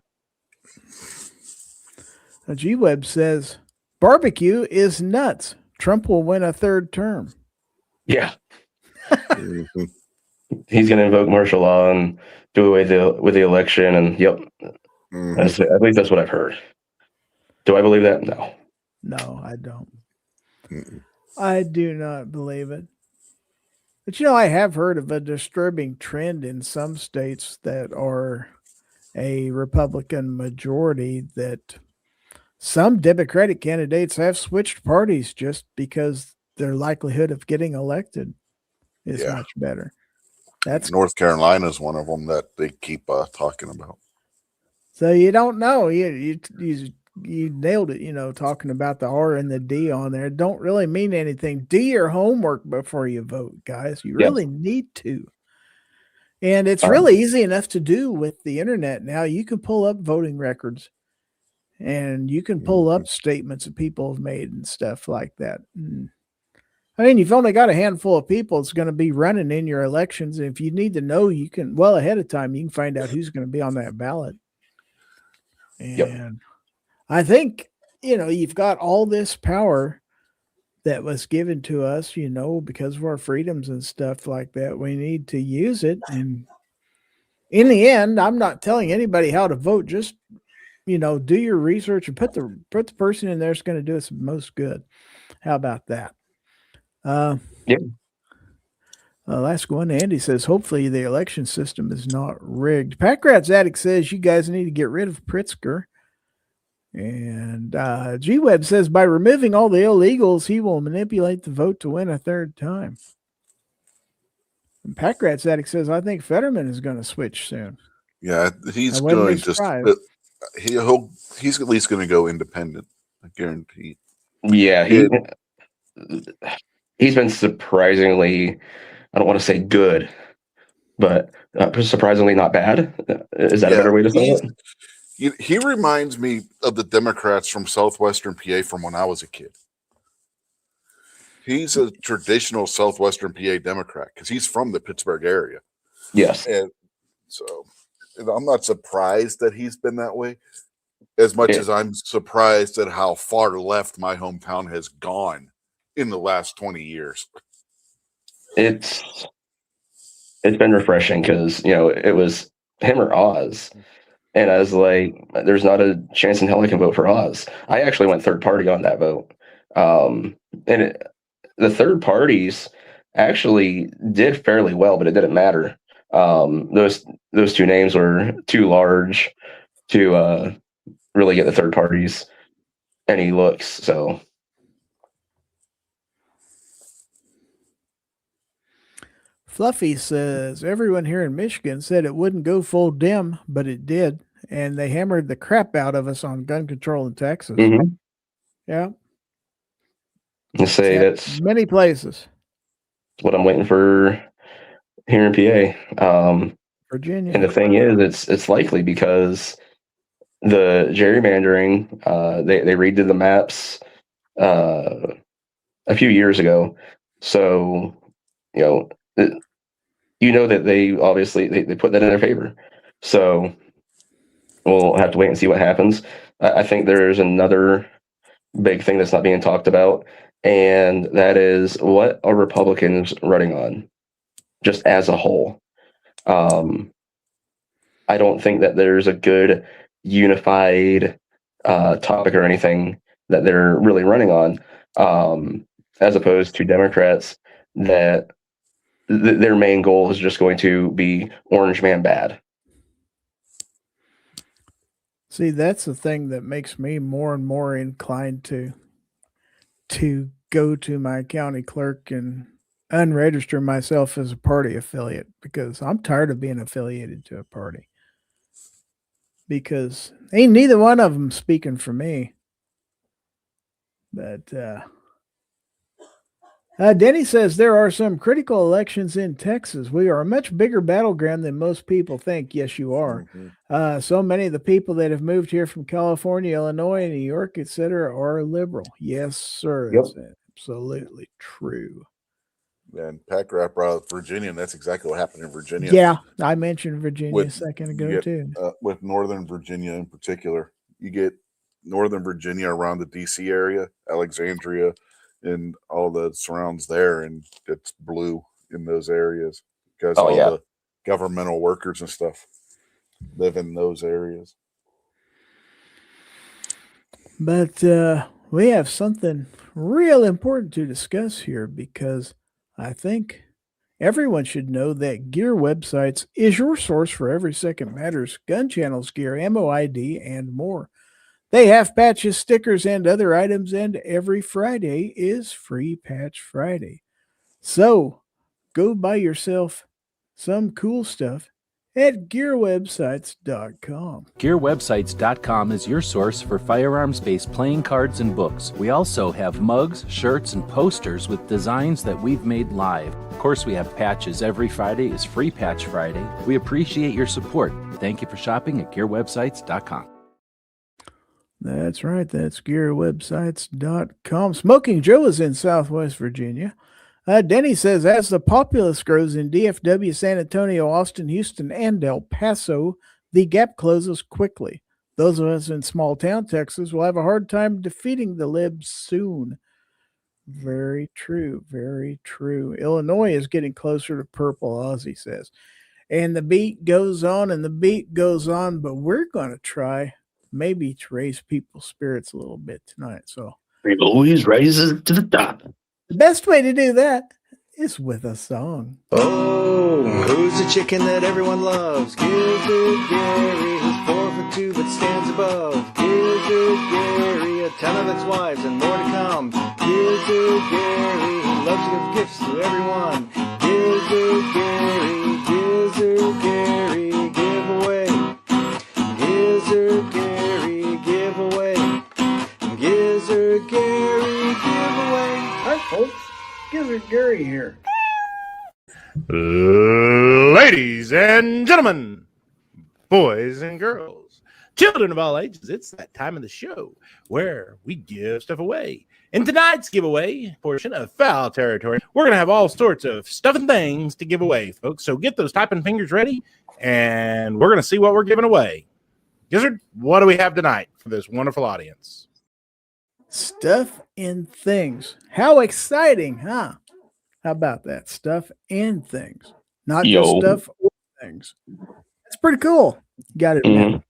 G-Web says barbecue is nuts. Trump will win a third term. Yeah, Mhm. he's going to invoke martial law and do away with the election. And yep, Mhm. I believe that's what I've heard. Do I believe that? No. No, I don't. Mhm. I do not believe it. But I have heard of a disturbing trend in some states that are a Republican majority that some Democratic candidates have switched parties just because their likelihood of getting elected is Yeah. much better. That's North Carolina is one of them that they keep talking about. so you don't know. You nailed it. Talking about the R and the D on there don't really mean anything. Do your homework before you vote, guys. You Yep. really need to. And it's really easy enough to do with the internet now. You can pull up voting records and you can pull up statements that people have made and stuff like that. I mean, you've only got a handful of people that's going to be running in your elections. And if you need to know, you can, well ahead of time, you can find out who's going to be on that ballot. And Yep. I think, you've got all this power that was given to us, because of our freedoms and stuff like that. We need to use it. And in the end, I'm not telling anybody how to vote. Just, do your research and put the person in there that's going to do us the most good. How about that? Yeah. Last one, Andy says, hopefully the election system is not rigged. Packrat's Addict says you guys need to get rid of Pritzker. And G-Web says by removing all the illegals, he will manipulate the vote to win a third time. And Packrat's Addict says, I think Fetterman is going to switch soon. Yeah, he's I wouldn't be going to. surprised. He's at least going to go independent. I guarantee. Yeah, he's been surprisingly, I don't want to say good, but surprisingly not bad. Is that a better way to say it? He reminds me of the Democrats from southwestern PA from when I was a kid. He's a traditional southwestern PA Democrat because he's from the Pittsburgh area. Yes. And so I'm not surprised that he's been that way as much as I'm surprised at how far left my hometown has gone in the last 20 years. It's been refreshing because, it was him or Oz. And I was like, there's not a chance in hell I can vote for Oz. I actually went third party on that vote. The third parties actually did fairly well, but it didn't matter. Those two names were too large to really get the third parties any looks. So Fluffy says everyone here in Michigan said it wouldn't go full dim, but it did. And they hammered the crap out of us on gun control in Texas. Mhm. Yeah. I say that's many places. what I'm waiting for here in PA. Virginia. And the thing is, it's likely because the gerrymandering, they redid the maps a few years ago. So, that they obviously they put that in their favor. So we'll have to wait and see what happens. I think there's another big thing that's not being talked about, and that is what are Republicans running on, just as a whole. I don't think that there's a good unified topic or anything that they're really running on, as opposed to Democrats that their main goal is just going to be Orange Man bad. See, that's the thing that makes me more and more inclined to go to my county clerk and unregister myself as a party affiliate because I'm tired of being affiliated to a party. Because ain't neither one of them speaking for me. But Denny says there are some critical elections in Texas. We are a much bigger battleground than most people think. Yes, you are. So many of the people that have moved here from California, Illinois, New York, etc., are liberal. Yes, sir. Yep. That's absolutely true. And Pat Rapp brought up Virginia, and that's exactly what happened in Virginia. Yeah, I mentioned Virginia a With- second you ago, get, too. With Northern Virginia in particular. You get Northern Virginia around the DC area, Alexandria, and all the surrounds there, and it's blue in those areas because all the governmental workers and stuff live in those areas. But we have something real important to discuss here, because I think everyone should know that Gear Websites is your source for every second matters, gun channels, gear, ammo ID, and more. They have patches, stickers, and other items, and every Friday is Free Patch Friday. So go buy yourself some cool stuff at gearwebsites.com. GearWebsites.com is your source for firearms-based playing cards and books. We also have mugs, shirts, and posters with designs that we've made live. Of course, we have patches. Every Friday is Free Patch Friday. We appreciate your support. Thank you for shopping at GearWebsites.com. That's right. That's gearwebsites.com. Smoking Joe is in Southwest Virginia. Denny says, as the populace grows in DFW, San Antonio, Austin, Houston, and El Paso, the gap closes quickly. Those of us in small town Texas will have a hard time defeating the libs soon. Very true. Very true. Illinois is getting closer to purple, Ozzy says. And the beat goes on and the beat goes on, but we're going to try maybe to raise people's spirits a little bit tonight. So It always rises to the top. the best way to do that is with a song. Oh, who's the chicken that everyone loves? Gizzard Gary, who's 4'2" but stands above. Gizzard Gary, a ton of its wives and more to come. Gizzard Gary, who loves to give gifts to everyone. Gizzard Gary, Gizzard Gary, giveaway. Gizzard Gary, giveaway. Gizzard Gary, giveaway. Hi, folks. Gizzard Gary here. Ladies and gentlemen, boys and girls, children of all ages, it's that time of the show where we give stuff away. In tonight's giveaway portion of Fowl Territory, we're going to have all sorts of stuff and things to give away, folks. So get those typing fingers ready, and we're going to see what we're giving away. Gizzard, what do we have tonight for this wonderful audience? Stuff and things. How exciting, huh? How about that? Stuff and things. Not just stuff or things. That's pretty cool. Got it.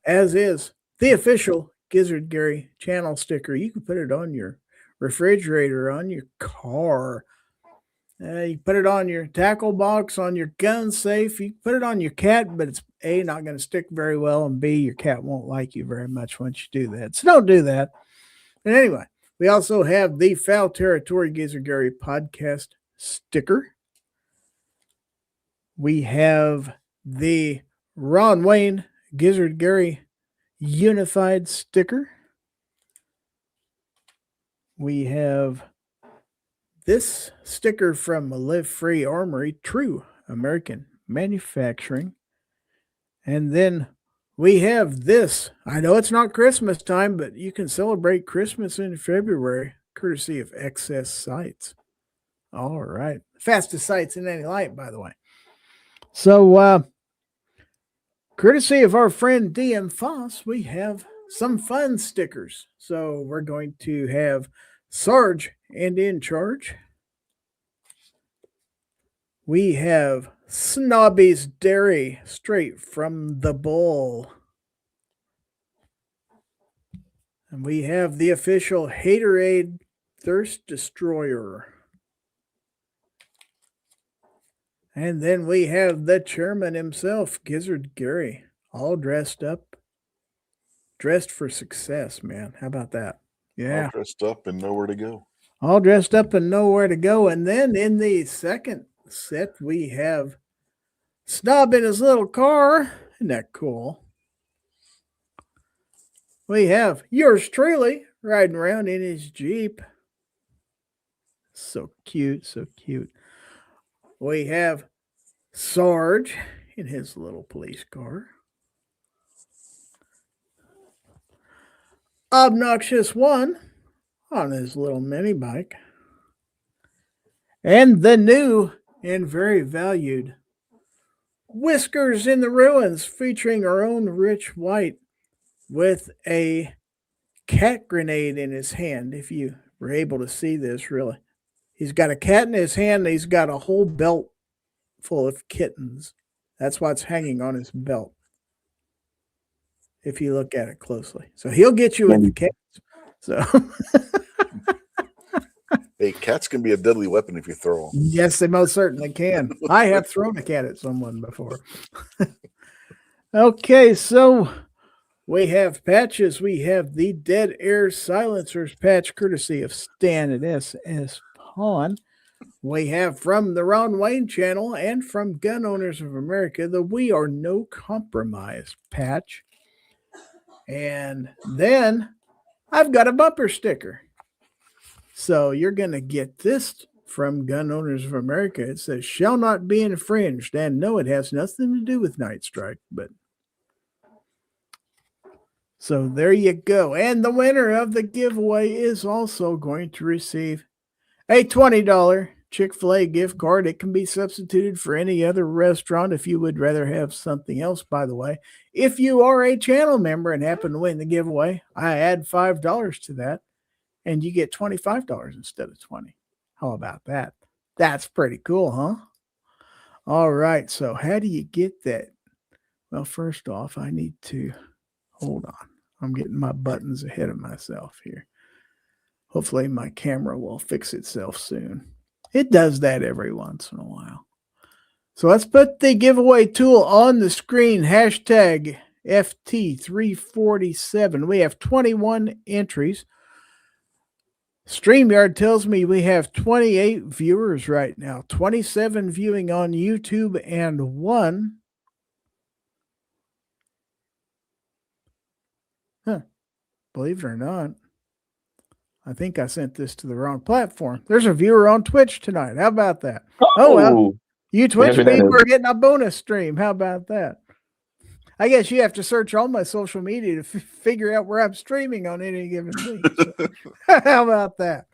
As is the official Gizzard Gary channel sticker. You can put it on your refrigerator, on your car. You put it on your tackle box, on your gun safe. You can put it on your cat, but it's A, not going to stick very well, and B, your cat won't like you very much once you do that. So don't do that. And anyway, we also have the Fowl Territory Gizzard Gary Podcast sticker. We have the Ron Wayne Gizzard Gary Unified sticker. We have this sticker from Live Free Armory, true American manufacturing. And then we have this. I know it's not Christmas time, but you can celebrate Christmas in February, courtesy of Excess Sights. All right. Fastest sights in any light, by the way. So, courtesy of our friend DM Foss, we have some fun stickers. So we're going to have Sarge and In Charge. We have Snobby's Dairy, straight from the bull. And we have the official Haterade Thirst Destroyer. And then we have the chairman himself, Gizzard Gary, all dressed up. Dressed for success, man. How about that? Yeah. All dressed up and nowhere to go. All dressed up and nowhere to go. And then in the second set, we have Snob in his little car. Isn't that cool? We have yours truly riding around in his Jeep. So cute, so cute. We have Sarge in his little police car. Obnoxious One on his little mini bike. And the new and very valued Whiskers in the Ruins, featuring our own Rich White with a cat grenade in his hand. If you were able to see this, really. He's got a cat in his hand. And he's got a whole belt full of kittens. That's what's hanging on his belt, if you look at it closely. So he'll get you with the cats. So Hey, cats can be a deadly weapon if you throw them. yes, they most certainly can. I have thrown a cat at someone before. Okay, so we have patches. We have the Dead Air Silencers patch, courtesy of Stan at SS Pawn. We have from the Ron Wayne channel and from Gun Owners of America the We Are No Compromise patch. And then I've got a bumper sticker. So you're going to get this from Gun Owners of America. It says, shall not be infringed. And no, it has nothing to do with Night Strike. But so there you go. And the winner of the giveaway is also going to receive a $20 Chick-fil-A gift card. It can be substituted for any other restaurant if you would rather have something else, by the way. If you are a channel member and happen to win the giveaway, I add $5 to that. And you get $25 instead of $20. How about that? That's pretty cool, huh? All right. So how do you get that? Well, first off, I need to hold on. I'm getting my buttons ahead of myself here. Hopefully my camera will fix itself soon. It does that every once in a while. So let's put the giveaway tool on the screen. Hashtag FT347. We have 21 entries. StreamYard tells me we have 28 viewers right now, 27 viewing on YouTube and 1. Believe it or not, I think I sent this to the wrong platform. There's a viewer on Twitch tonight. How about that? Oh well, you Twitch people are getting a bonus stream. How about that? I guess you have to search all my social media to figure out where I'm streaming on any given week. So, how about that?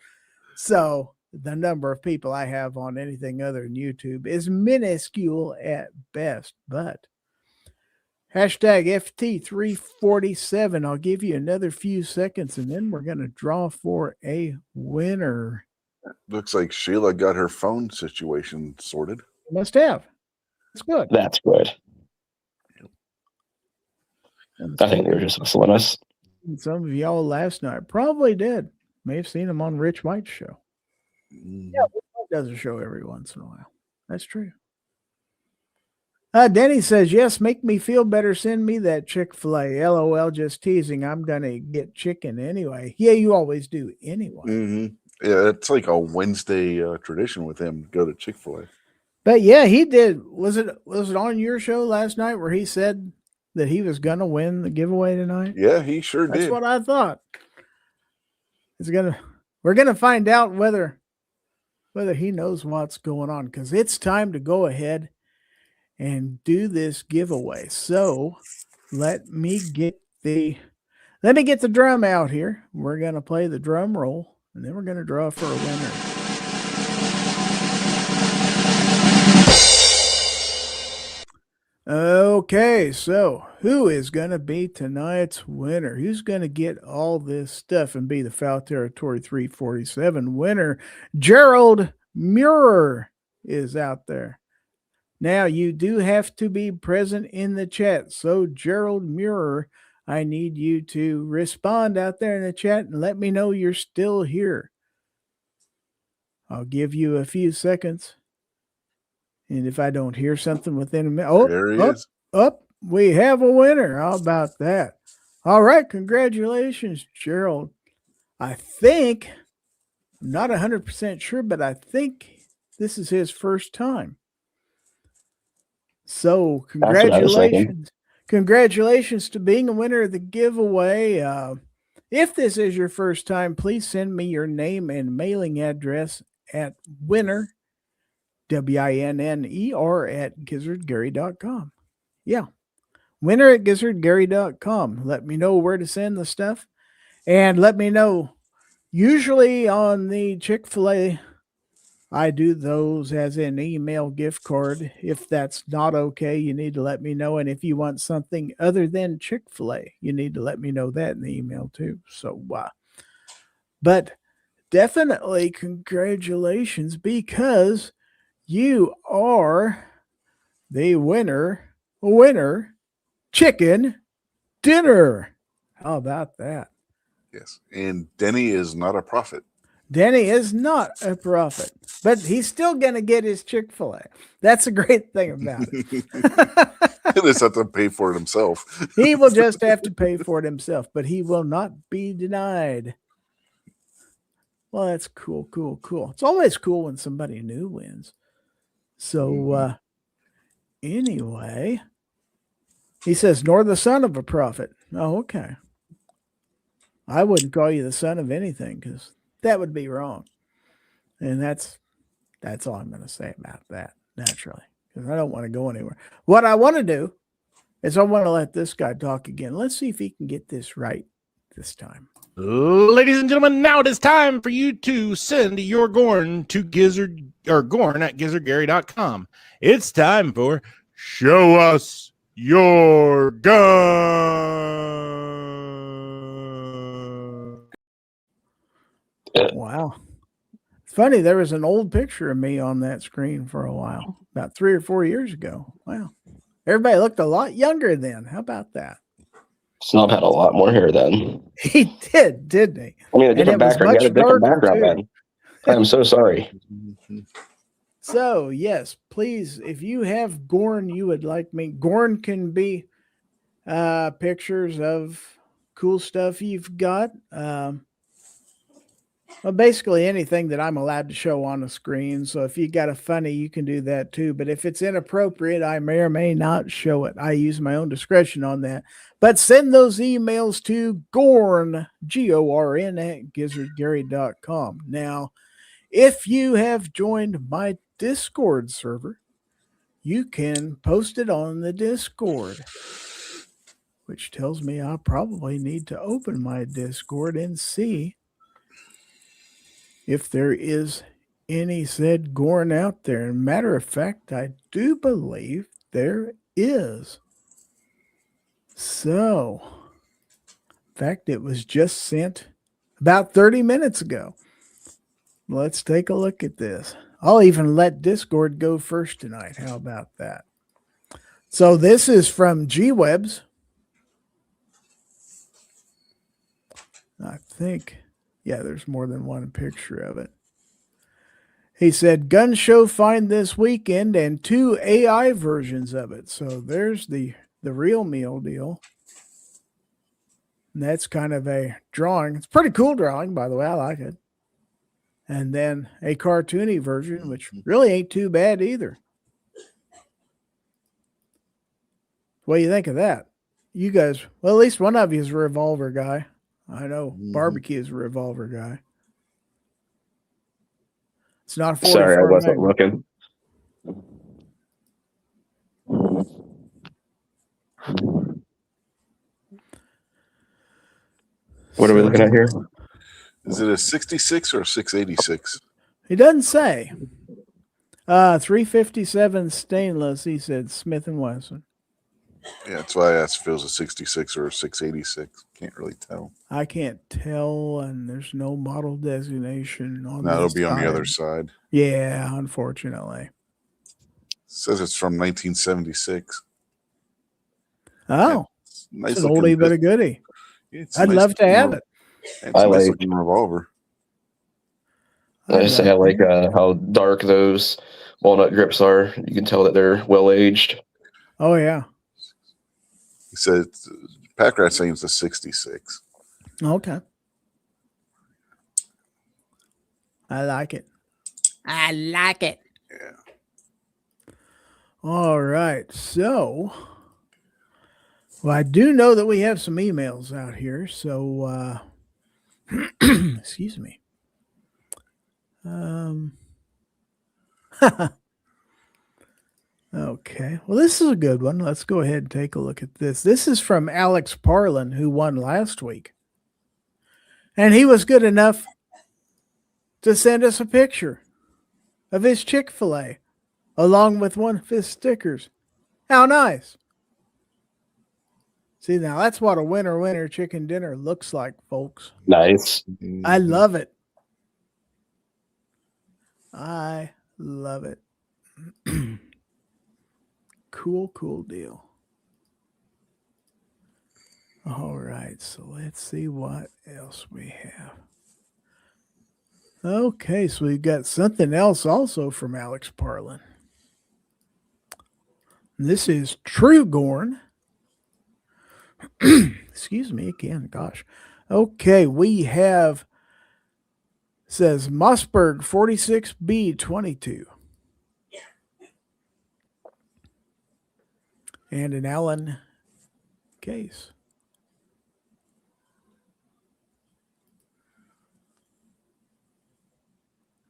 So the number of people I have on anything other than YouTube is minuscule at best. But hashtag FT347. I'll give you another few seconds, and then we're going to draw for a winner. Looks like Sheila got her phone situation sorted. Must have. That's good. That's good. I think they were just whistling us. Some of y'all last night probably did. May have seen him on Rich White's show. Yeah, Rich White does a show every once in a while. That's true. Denny says, yes, make me feel better. Send me that Chick-fil-A. LOL, just teasing. I'm going to get chicken anyway. Yeah, you always do anyway. Mm-hmm. Yeah, it's like a Wednesday tradition with him to go to Chick-fil-A. But yeah, he did. Was it on your show last night where he said that he was going to win the giveaway tonight? Yeah, he sure did. That's what I thought. We're going to find out whether he knows what's going on, because it's time to go ahead and do this giveaway. So let me get the drum out here. We're going to play the drum roll, and then we're going to draw for a winner. Okay, so who is going to be tonight's winner? Who's going to get all this stuff and be the Fowl Territory 347 winner? Gerald Muir is out there. Now, you do have to be present in the chat. So, Gerald Muir, I need you to respond out there in the chat and let me know you're still here. I'll give you a few seconds. And if I don't hear something within a minute, there he is. We have a winner. How about that? All right. Congratulations, Gerald. I think, I'm not 100% sure, but I think this is his first time. So congratulations. Congratulations to being a winner of the giveaway. If this is your first time, please send me your name and mailing address at winner, WINNER at gizzardgary.com. Yeah. Winner at gizzardgary.com. Let me know where to send the stuff. And let me know. Usually on the Chick-fil-A, I do those as an email gift card. If that's not okay, you need to let me know. And if you want something other than Chick-fil-A, you need to let me know that in the email too. So, but definitely congratulations, because you are the winner chicken dinner. How about that? Yes. And Denny is not a prophet. Denny is not a prophet, but he's still going to get his Chick-fil-A. That's a great thing about it. He just have to pay for it himself. He will just have to pay for it himself, but he will not be denied. Well, that's cool. It's always cool when somebody new wins. So, anyway, he says, nor the son of a prophet. Oh, okay. I wouldn't call you the son of anything, because that would be wrong. And that's all I'm going to say about that, naturally, because I don't want to go anywhere. What I want to do is I want to let this guy talk again. Let's see if he can get this right this time. Ladies and gentlemen, now it is time for you to send your GORN to Gizzard or GORN at gizzardgary.com. It's time for Show Us Your Gun. Wow. It's funny, there was an old picture of me on that screen for a while, about 3 or 4 years ago. Wow. Everybody looked a lot younger then. How about that? Snob had a lot more hair then. He did, didn't he? I mean, a And different it was background. He had a much different darker, background too. then. I'm so sorry. So, yes, please, if you have GORN you would like me, GORN can be pictures of cool stuff you've got. Well, basically anything that I'm allowed to show on the screen. So if you got a funny, you can do that too. But if it's inappropriate, I may or may not show it. I use my own discretion on that. But send those emails to GORN, GORN at gizzardgary.com. Now, if you have joined my Discord server, you can post it on the Discord, which tells me I probably need to open my Discord and see if there is any said GORN out there. And matter of fact, I do believe there is. So, in fact, it was just sent about 30 minutes ago. Let's take a look at this. I'll even let Discord go first tonight. How about that? So this is from G-Webs. I think, yeah, there's more than one picture of it. He said, gun show find this weekend and 2 AI versions of it. So there's the real meal deal. And that's kind of a drawing. It's a pretty cool drawing, by the way. I like it. And then a cartoony version, which really ain't too bad either. What do you think of that? You guys, well, at least one of you is a revolver guy. I know Barbecue is a revolver guy. It's not a 44 Sorry, I wasn't Magnum. looking. What are we looking at here? Is it a 66 or a 686? He doesn't say. 357 stainless, he said, Smith & Wesson. Yeah, that's why I asked if it was a 66 or a 686. Can't really tell. I can't tell, and there's no model designation on That'll this be on the side. other side. Yeah, unfortunately. It says it's from 1976. Oh, Nice it's an oldie but a goodie. It's I'd nice love to have it. It's a I nice like- looking revolver. I say I like how dark those walnut grips are. You can tell that they're well aged. Oh, yeah. He said, Pack Rat saying it's a 66. Okay. I like it. I like it. Yeah. All right. So, well, I do know that we have some emails out here. So, excuse me. Okay. Well, this is a good one. Let's go ahead and take a look at this. This is from Alex Parlin, who won last week. And he was good enough to send us a picture of his Chick-fil-A along with one of his stickers. How nice. See, now that's what a winner chicken dinner looks like, folks. Nice. I love it. I love it. Cool deal. All right, so let's see what else we have. Okay, so we've got something else also from Alex Parlin. This is True Gorn. Excuse me again, gosh. Okay, we have, says Mossberg 46B22. And an Allen case.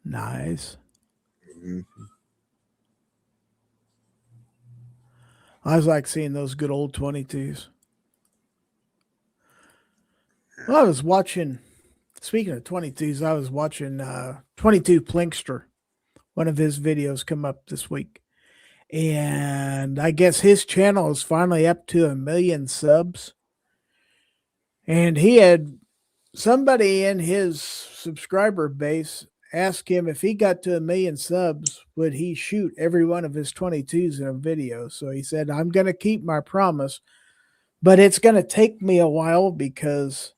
Nice. Mm-hmm. I was like seeing those good old 22s. Well, I was watching, speaking of 22s, I was watching 22 Plinkster, one of his videos come up this week. And I guess his channel is finally up to 1 million subs. And he had somebody in his subscriber base ask him if he got to 1 million subs, would he shoot every one of his 22s in a video? So he said, I'm going to keep my promise, but it's going to take me a while because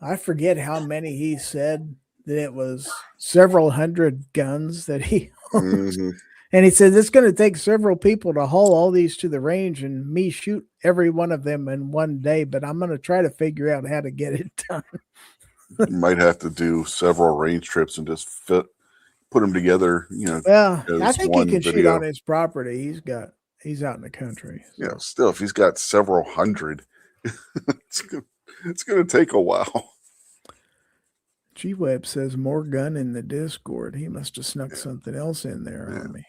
I forget how many he said, that it was several hundred guns that he owns. Mm-hmm. And he said, it's going to take several people to haul all these to the range and me shoot every one of them in one day, but I'm going to try to figure out how to get it done. You might have to do several range trips and just put them together, you know. Well, I as think he one can shoot video. on his property. He's out in the country. So. Yeah, still, if he's got several hundred, it's going to take a while. G-Web says more gun in the Discord. He must have snuck something else in there on me.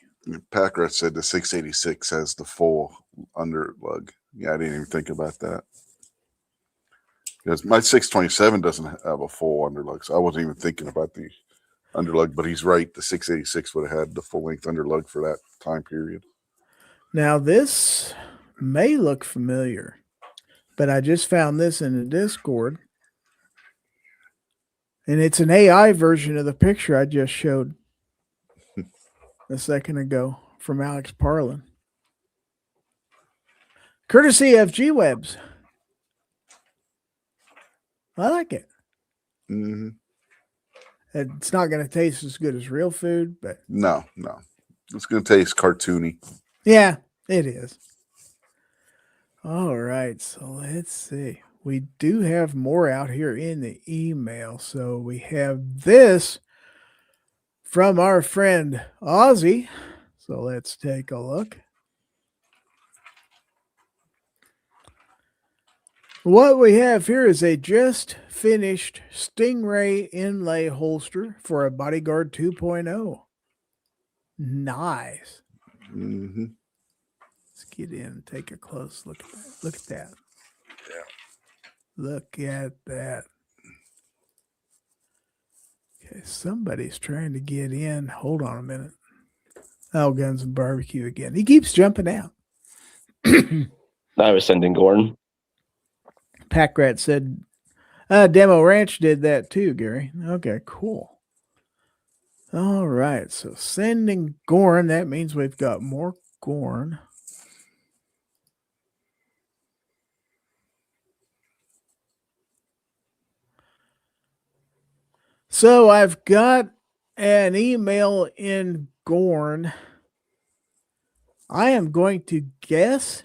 Packrat said the 686 has the full underlug. Yeah, I didn't even think about that. Because my 627 doesn't have a full underlug, so I wasn't even thinking about the underlug. But he's right; the 686 would have had the full length underlug for that time period. Now this may look familiar, but I just found this in the Discord, and it's an AI version of the picture I just showed a second ago from Alex Parlin, courtesy of G-Webs. I like it. Mm-hmm. It's not going to taste as good as real food, but No, it's going to taste cartoony. yeah, it is. All right, so let's see. We do have more out here in the email. So we have this from our friend Ozzy. So let's take a look. What we have here is a just finished Stingray inlay holster for a Bodyguard 2.0. Nice. Mm-hmm. Let's get in and take a close look at that. Look at that. Look at that. Okay, somebody's trying to get in. Hold on a minute. Oh, Guns and Barbecue again. He keeps jumping out. I was sending Gorn. Packrat said, Demo Ranch did that too, Gary. Okay, cool. All right, so sending Gorn. That means we've got more Gorn. So I've got an email in Gorn. I am going to guess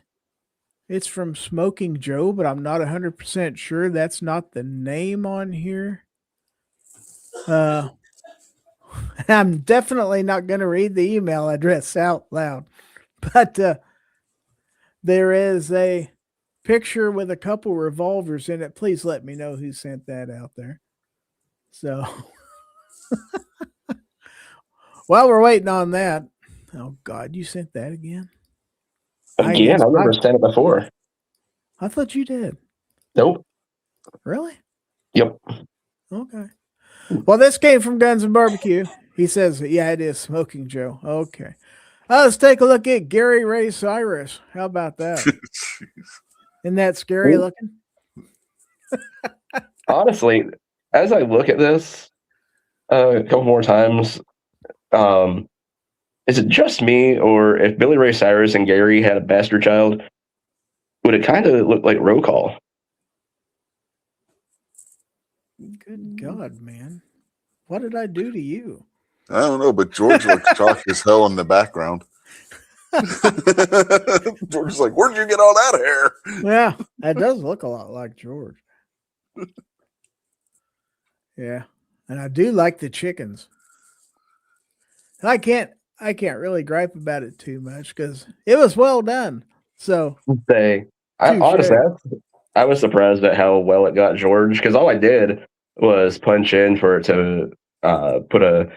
it's from Smoking Joe, but I'm not 100% sure. That's not the name on here. I'm definitely not going to read the email address out loud, but there is a picture with a couple revolvers in it. Please let me know who sent that out there. So While we're waiting on that, oh God, you sent that again? Again, I've never sent it before. I thought you did. Nope. Really? Yep. Okay. Well, this came from Guns and Barbecue. He says, yeah, it is Smoking Joe. Okay. Let's take a look at Gary Ray Cyrus. How about that? Isn't that scary looking? Honestly, as I look at this a couple more times, is it just me, or if Billy Ray Cyrus and Gary had a bastard child, would it kind of look like Roll Call? Good God, man. What did I do to you? I don't know, but George looks chalky as hell in the background. George's like, where'd you get all that hair? Yeah, that does look a lot like George. Yeah, and I do like the chickens. I can't really gripe about it too much because it was well done. So Honestly, I was surprised at how well it got George, because all I did was punch in for it to put a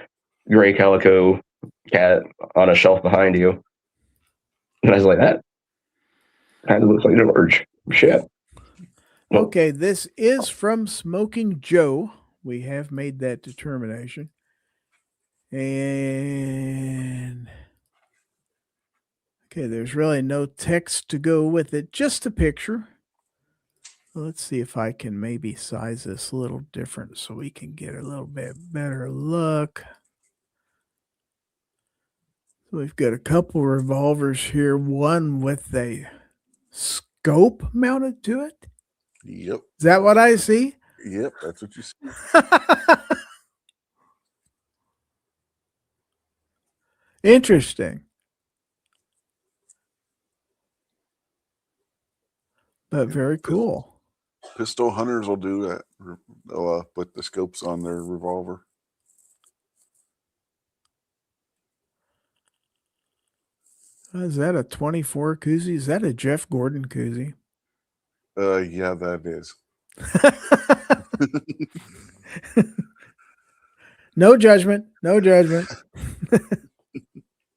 gray calico cat on a shelf behind you. And I was like, that kind of looks like George. Shit. Okay, this is from Smoking Joe. We have made that determination. And okay, there's really no text to go with it, just a picture. Let's see if I can maybe size this a little different so we can get a little bit better look. So we've got a couple revolvers here, one with a scope mounted to it. Yep. Is that what I see? Yep, that's what you see. Interesting. But very cool. Pistol hunters will do that. They'll put the scopes on their revolver. Is that a 24 koozie? Is that a Jeff Gordon koozie? Yeah, that is. No judgment. No judgment.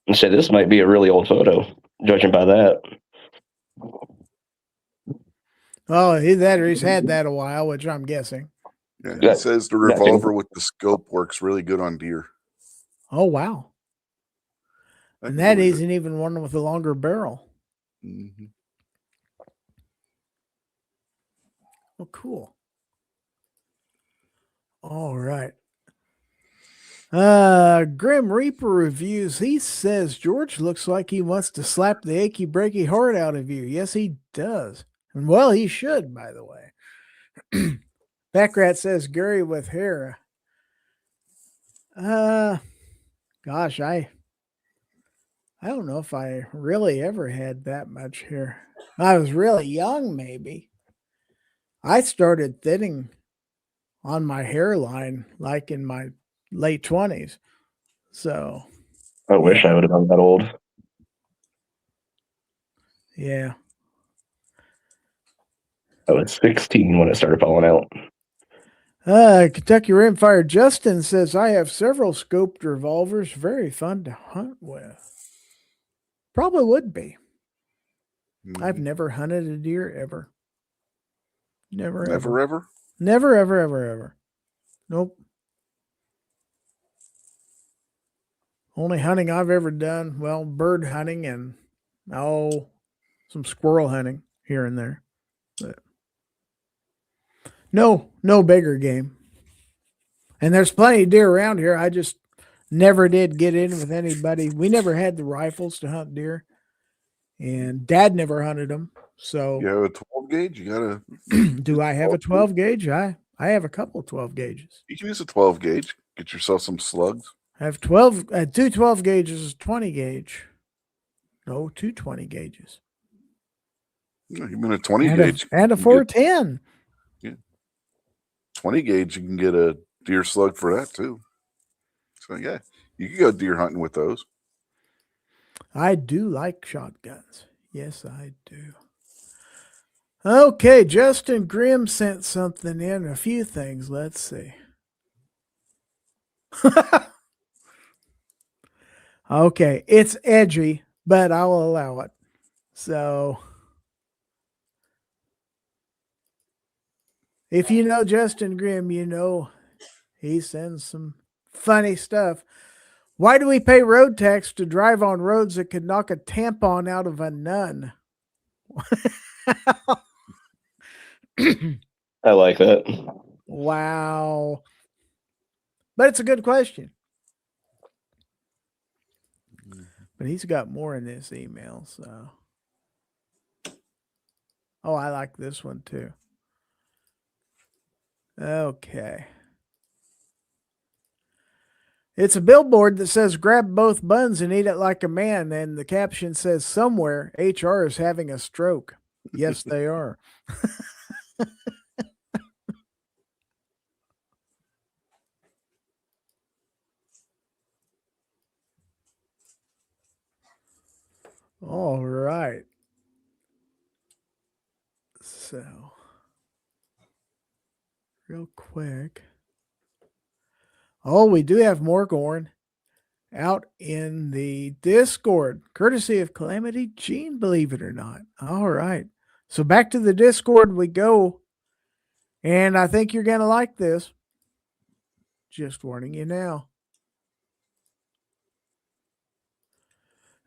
And said this might be a really old photo, judging by that. Oh, he's had that a while, which I'm guessing. Yeah, it says the revolver with the scope works really good on deer. Oh, wow. And that isn't even one with a longer barrel. Mm-hmm. Oh, cool. All right. Grim Reaper reviews. He says George looks like he wants to slap the achy breaky heart out of you. Yes, he does. And well, he should, by the way. Backrat says Gary with hair. Gosh, I don't know if I really ever had that much hair. I was really young, maybe. I started thinning on my hairline like in my late 20s. So I wish I would have been that old. Yeah. I was 16 when it started falling out. Kentucky Rimfire Justin says, I have several scoped revolvers. Very fun to hunt with. Probably would be. Mm-hmm. I've never hunted a deer ever. Never, ever? Never, ever. Nope. Only hunting I've ever done, well, bird hunting and, some squirrel hunting here and there. But no bigger game. And there's plenty of deer around here. I just never did get in with anybody. We never had the rifles to hunt deer. And Dad never hunted them. So you have a 12 gauge? You gotta do I have a 12 gauge? I have a couple of 12 gauges. You can use a 12 gauge. Get yourself some slugs. I have two 12 gauges, 20 gauge. No, two 20 gauges. Yeah, even a 20 and gauge. And a 410. 20 gauge, you can get a deer slug for that too. So yeah, you can go deer hunting with those. I do like shotguns. Yes, I do. Okay, Justin Grimm sent something in. A few things. Let's see. Okay, it's edgy, but I will allow it. So, if you know Justin Grimm, you know he sends some funny stuff. Why do we pay road tax to drive on roads that could knock a tampon out of a nun? I like that. Wow. But it's a good question. But he's got more in this email, so. Oh, I like this one too. Okay. It's a billboard that says grab both buns and eat it like a man. And the caption says somewhere HR is having a stroke. Yes, they are. All right. So, real quick. Oh, we do have more GORN out in the Discord, courtesy of Calamity Gene, believe it or not. All right. So back to the Discord we go. And I think you're going to like this. Just warning you now.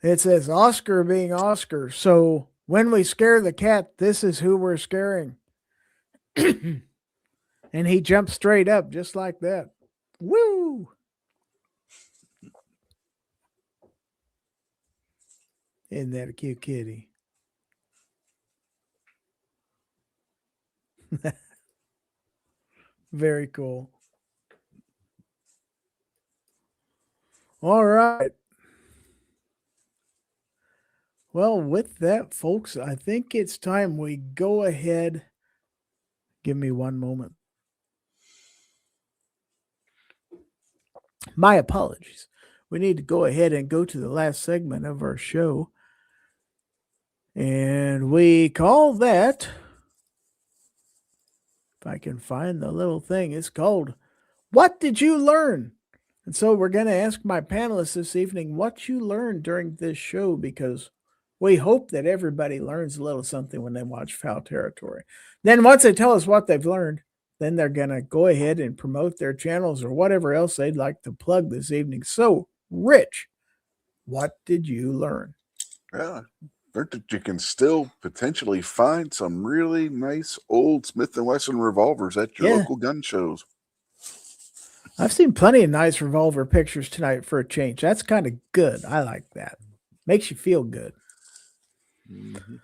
It says Oscar being Oscar. So when we scare the cat, this is who we're scaring. And he jumped straight up just like that. Woo! Isn't that a cute kitty? Very cool. All right. Well, with that, folks, I think it's time we go ahead. Give me one moment. My apologies. We need to go ahead and go to the last segment of our show. And we call that, if I can find the little thing, it's called What Did You Learn? And so we're going to ask my panelists this evening what you learned during this show, because we hope that everybody learns a little something when they watch Fowl Territory. Then once they tell us what they've learned, then they're going to go ahead and promote their channels or whatever else they'd like to plug this evening. So, Rich, what did you learn? Yeah, learned that you can still potentially find some really nice old Smith & Wesson revolvers at your local gun shows. I've seen plenty of nice revolver pictures tonight for a change. That's kind of good. I like that. Makes you feel good. Mm-hmm.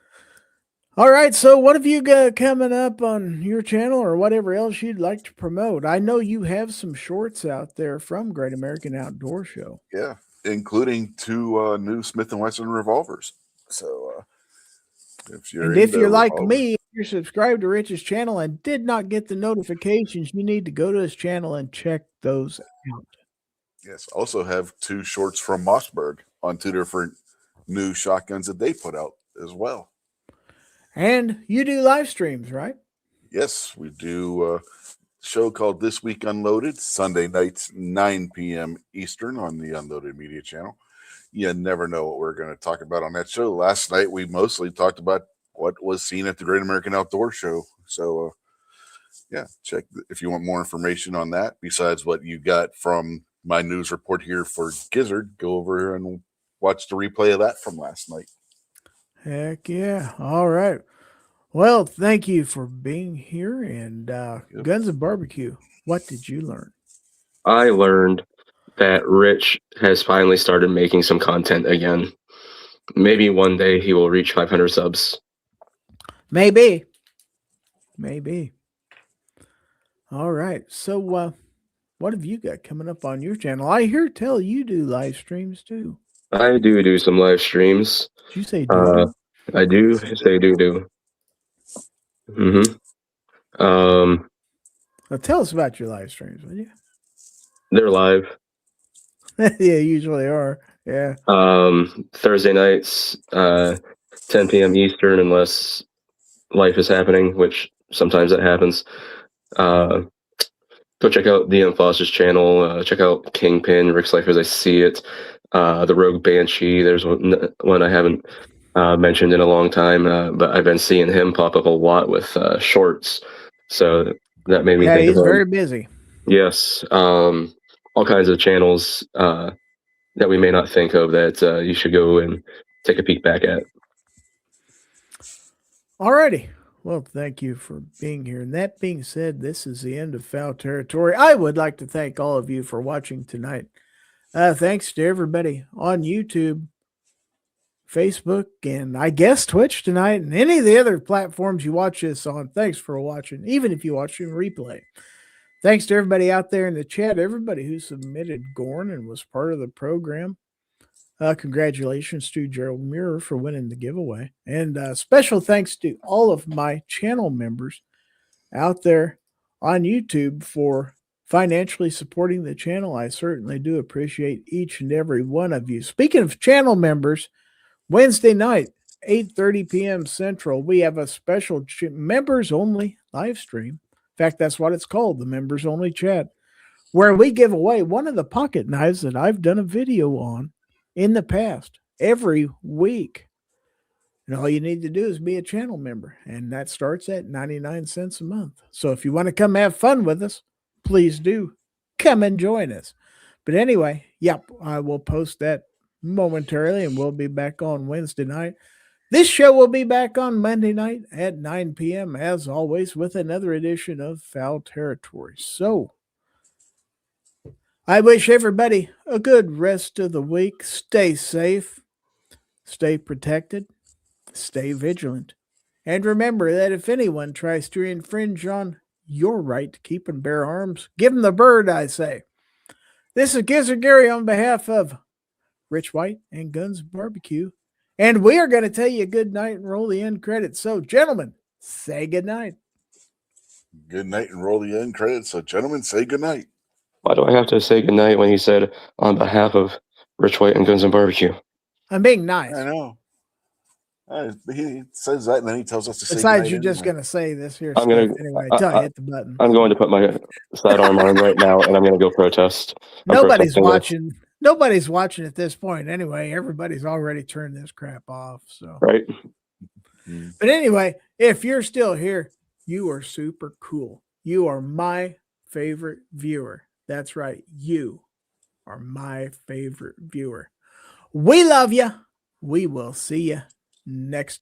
All right, so what have you got coming up on your channel or whatever else you'd like to promote? I know you have some shorts out there from Great American Outdoor Show. Yeah, including 2 new Smith & Wesson revolvers. So if you're like me, if you're subscribed to Rich's channel and did not get the notifications, you need to go to his channel and check those out. Yes, also have 2 shorts from Mossberg on 2 different new shotguns that they put out as well. And you do live streams, right? Yes, we do a show called This Week Unloaded, Sunday nights, 9 p.m. Eastern on the Unloaded Media channel. You never know what we're going to talk about on that show. Last night, we mostly talked about what was seen at the Great American Outdoor Show. So, check if you want more information on that. Besides what you got from my news report here for Gizzard, go over and watch the replay of that from last night. Heck yeah. All right. Well, thank you for being here. And Guns and Barbecue, what did you learn? I learned that Rich has finally started making some content again. Maybe one day he will reach 500 subs. Maybe. All right. So what have you got coming up on your channel? I hear tell you do live streams too. I do some live streams. Did you say do? I do say do. Mm-hmm. Well, tell us about your live streams, will you? They're live. Yeah, usually are. Yeah. Thursday nights, 10 p.m. Eastern, unless life is happening, which sometimes that happens. But go check out DM Foster's channel. Check out Kingpin, Rick's Life as I See It, the Rogue Banshee. There's one I haven't mentioned in a long time, but I've been seeing him pop up a lot with shorts. So that made me think he's of him. very busy. Yes. All kinds of channels that we may not think of that you should go and take a peek back at. Alrighty. Well, thank you for being here. And that being said, this is the end of Fowl Territory. I would like to thank all of you for watching tonight. Thanks to everybody on YouTube, Facebook, and I guess Twitch tonight, and any of the other platforms you watch this on. Thanks for watching, even if you watch in replay. Thanks to everybody out there in the chat, everybody who submitted GORN and was part of the program. Congratulations to Gerald Muir for winning the giveaway. And special thanks to all of my channel members out there on YouTube for financially supporting the channel. I certainly do appreciate each and every one of you. Speaking of channel members, Wednesday night, 8:30 p.m. Central, we have a special members-only live stream. In fact, that's what it's called, the members-only chat, where we give away one of the pocket knives that I've done a video on in the past every week. And all you need to do is be a channel member, and that starts at 99 cents a month. So if you want to come have fun with us, please do come and join us. But anyway, yep, I will post that momentarily, and we'll be back on Wednesday night. This show will be back on Monday night at 9 p.m. as always with another edition of Fowl Territory. So I wish everybody a good rest of the week. Stay safe, stay protected, stay vigilant. And remember that if anyone tries to infringe on your right to keep and bear arms, give them the bird, I say. This is Gizzard Gary on behalf of Rich White and Guns Barbecue. And we are going to tell you good night and roll the end credits. So, gentlemen, say good night. Good night and roll the end credits. So, gentlemen, say good night. Why do I have to say goodnight when he said on behalf of Rich White and Guns and Barbecue? I'm being nice. I know. He says that, and then he tells us to say Besides, goodnight you're just anyway. going to say this here I'm stuff gonna- anyway until I hit the button. I'm going to put my sidearm on right now, and I'm going to go protest. I'm Nobody's protesting this. watching. Nobody's watching at this point anyway. Everybody's already turned this crap off. So, Right? but anyway, if you're still here, you are super cool. You are my favorite viewer. That's right. You are my favorite viewer. We love you. We will see you next.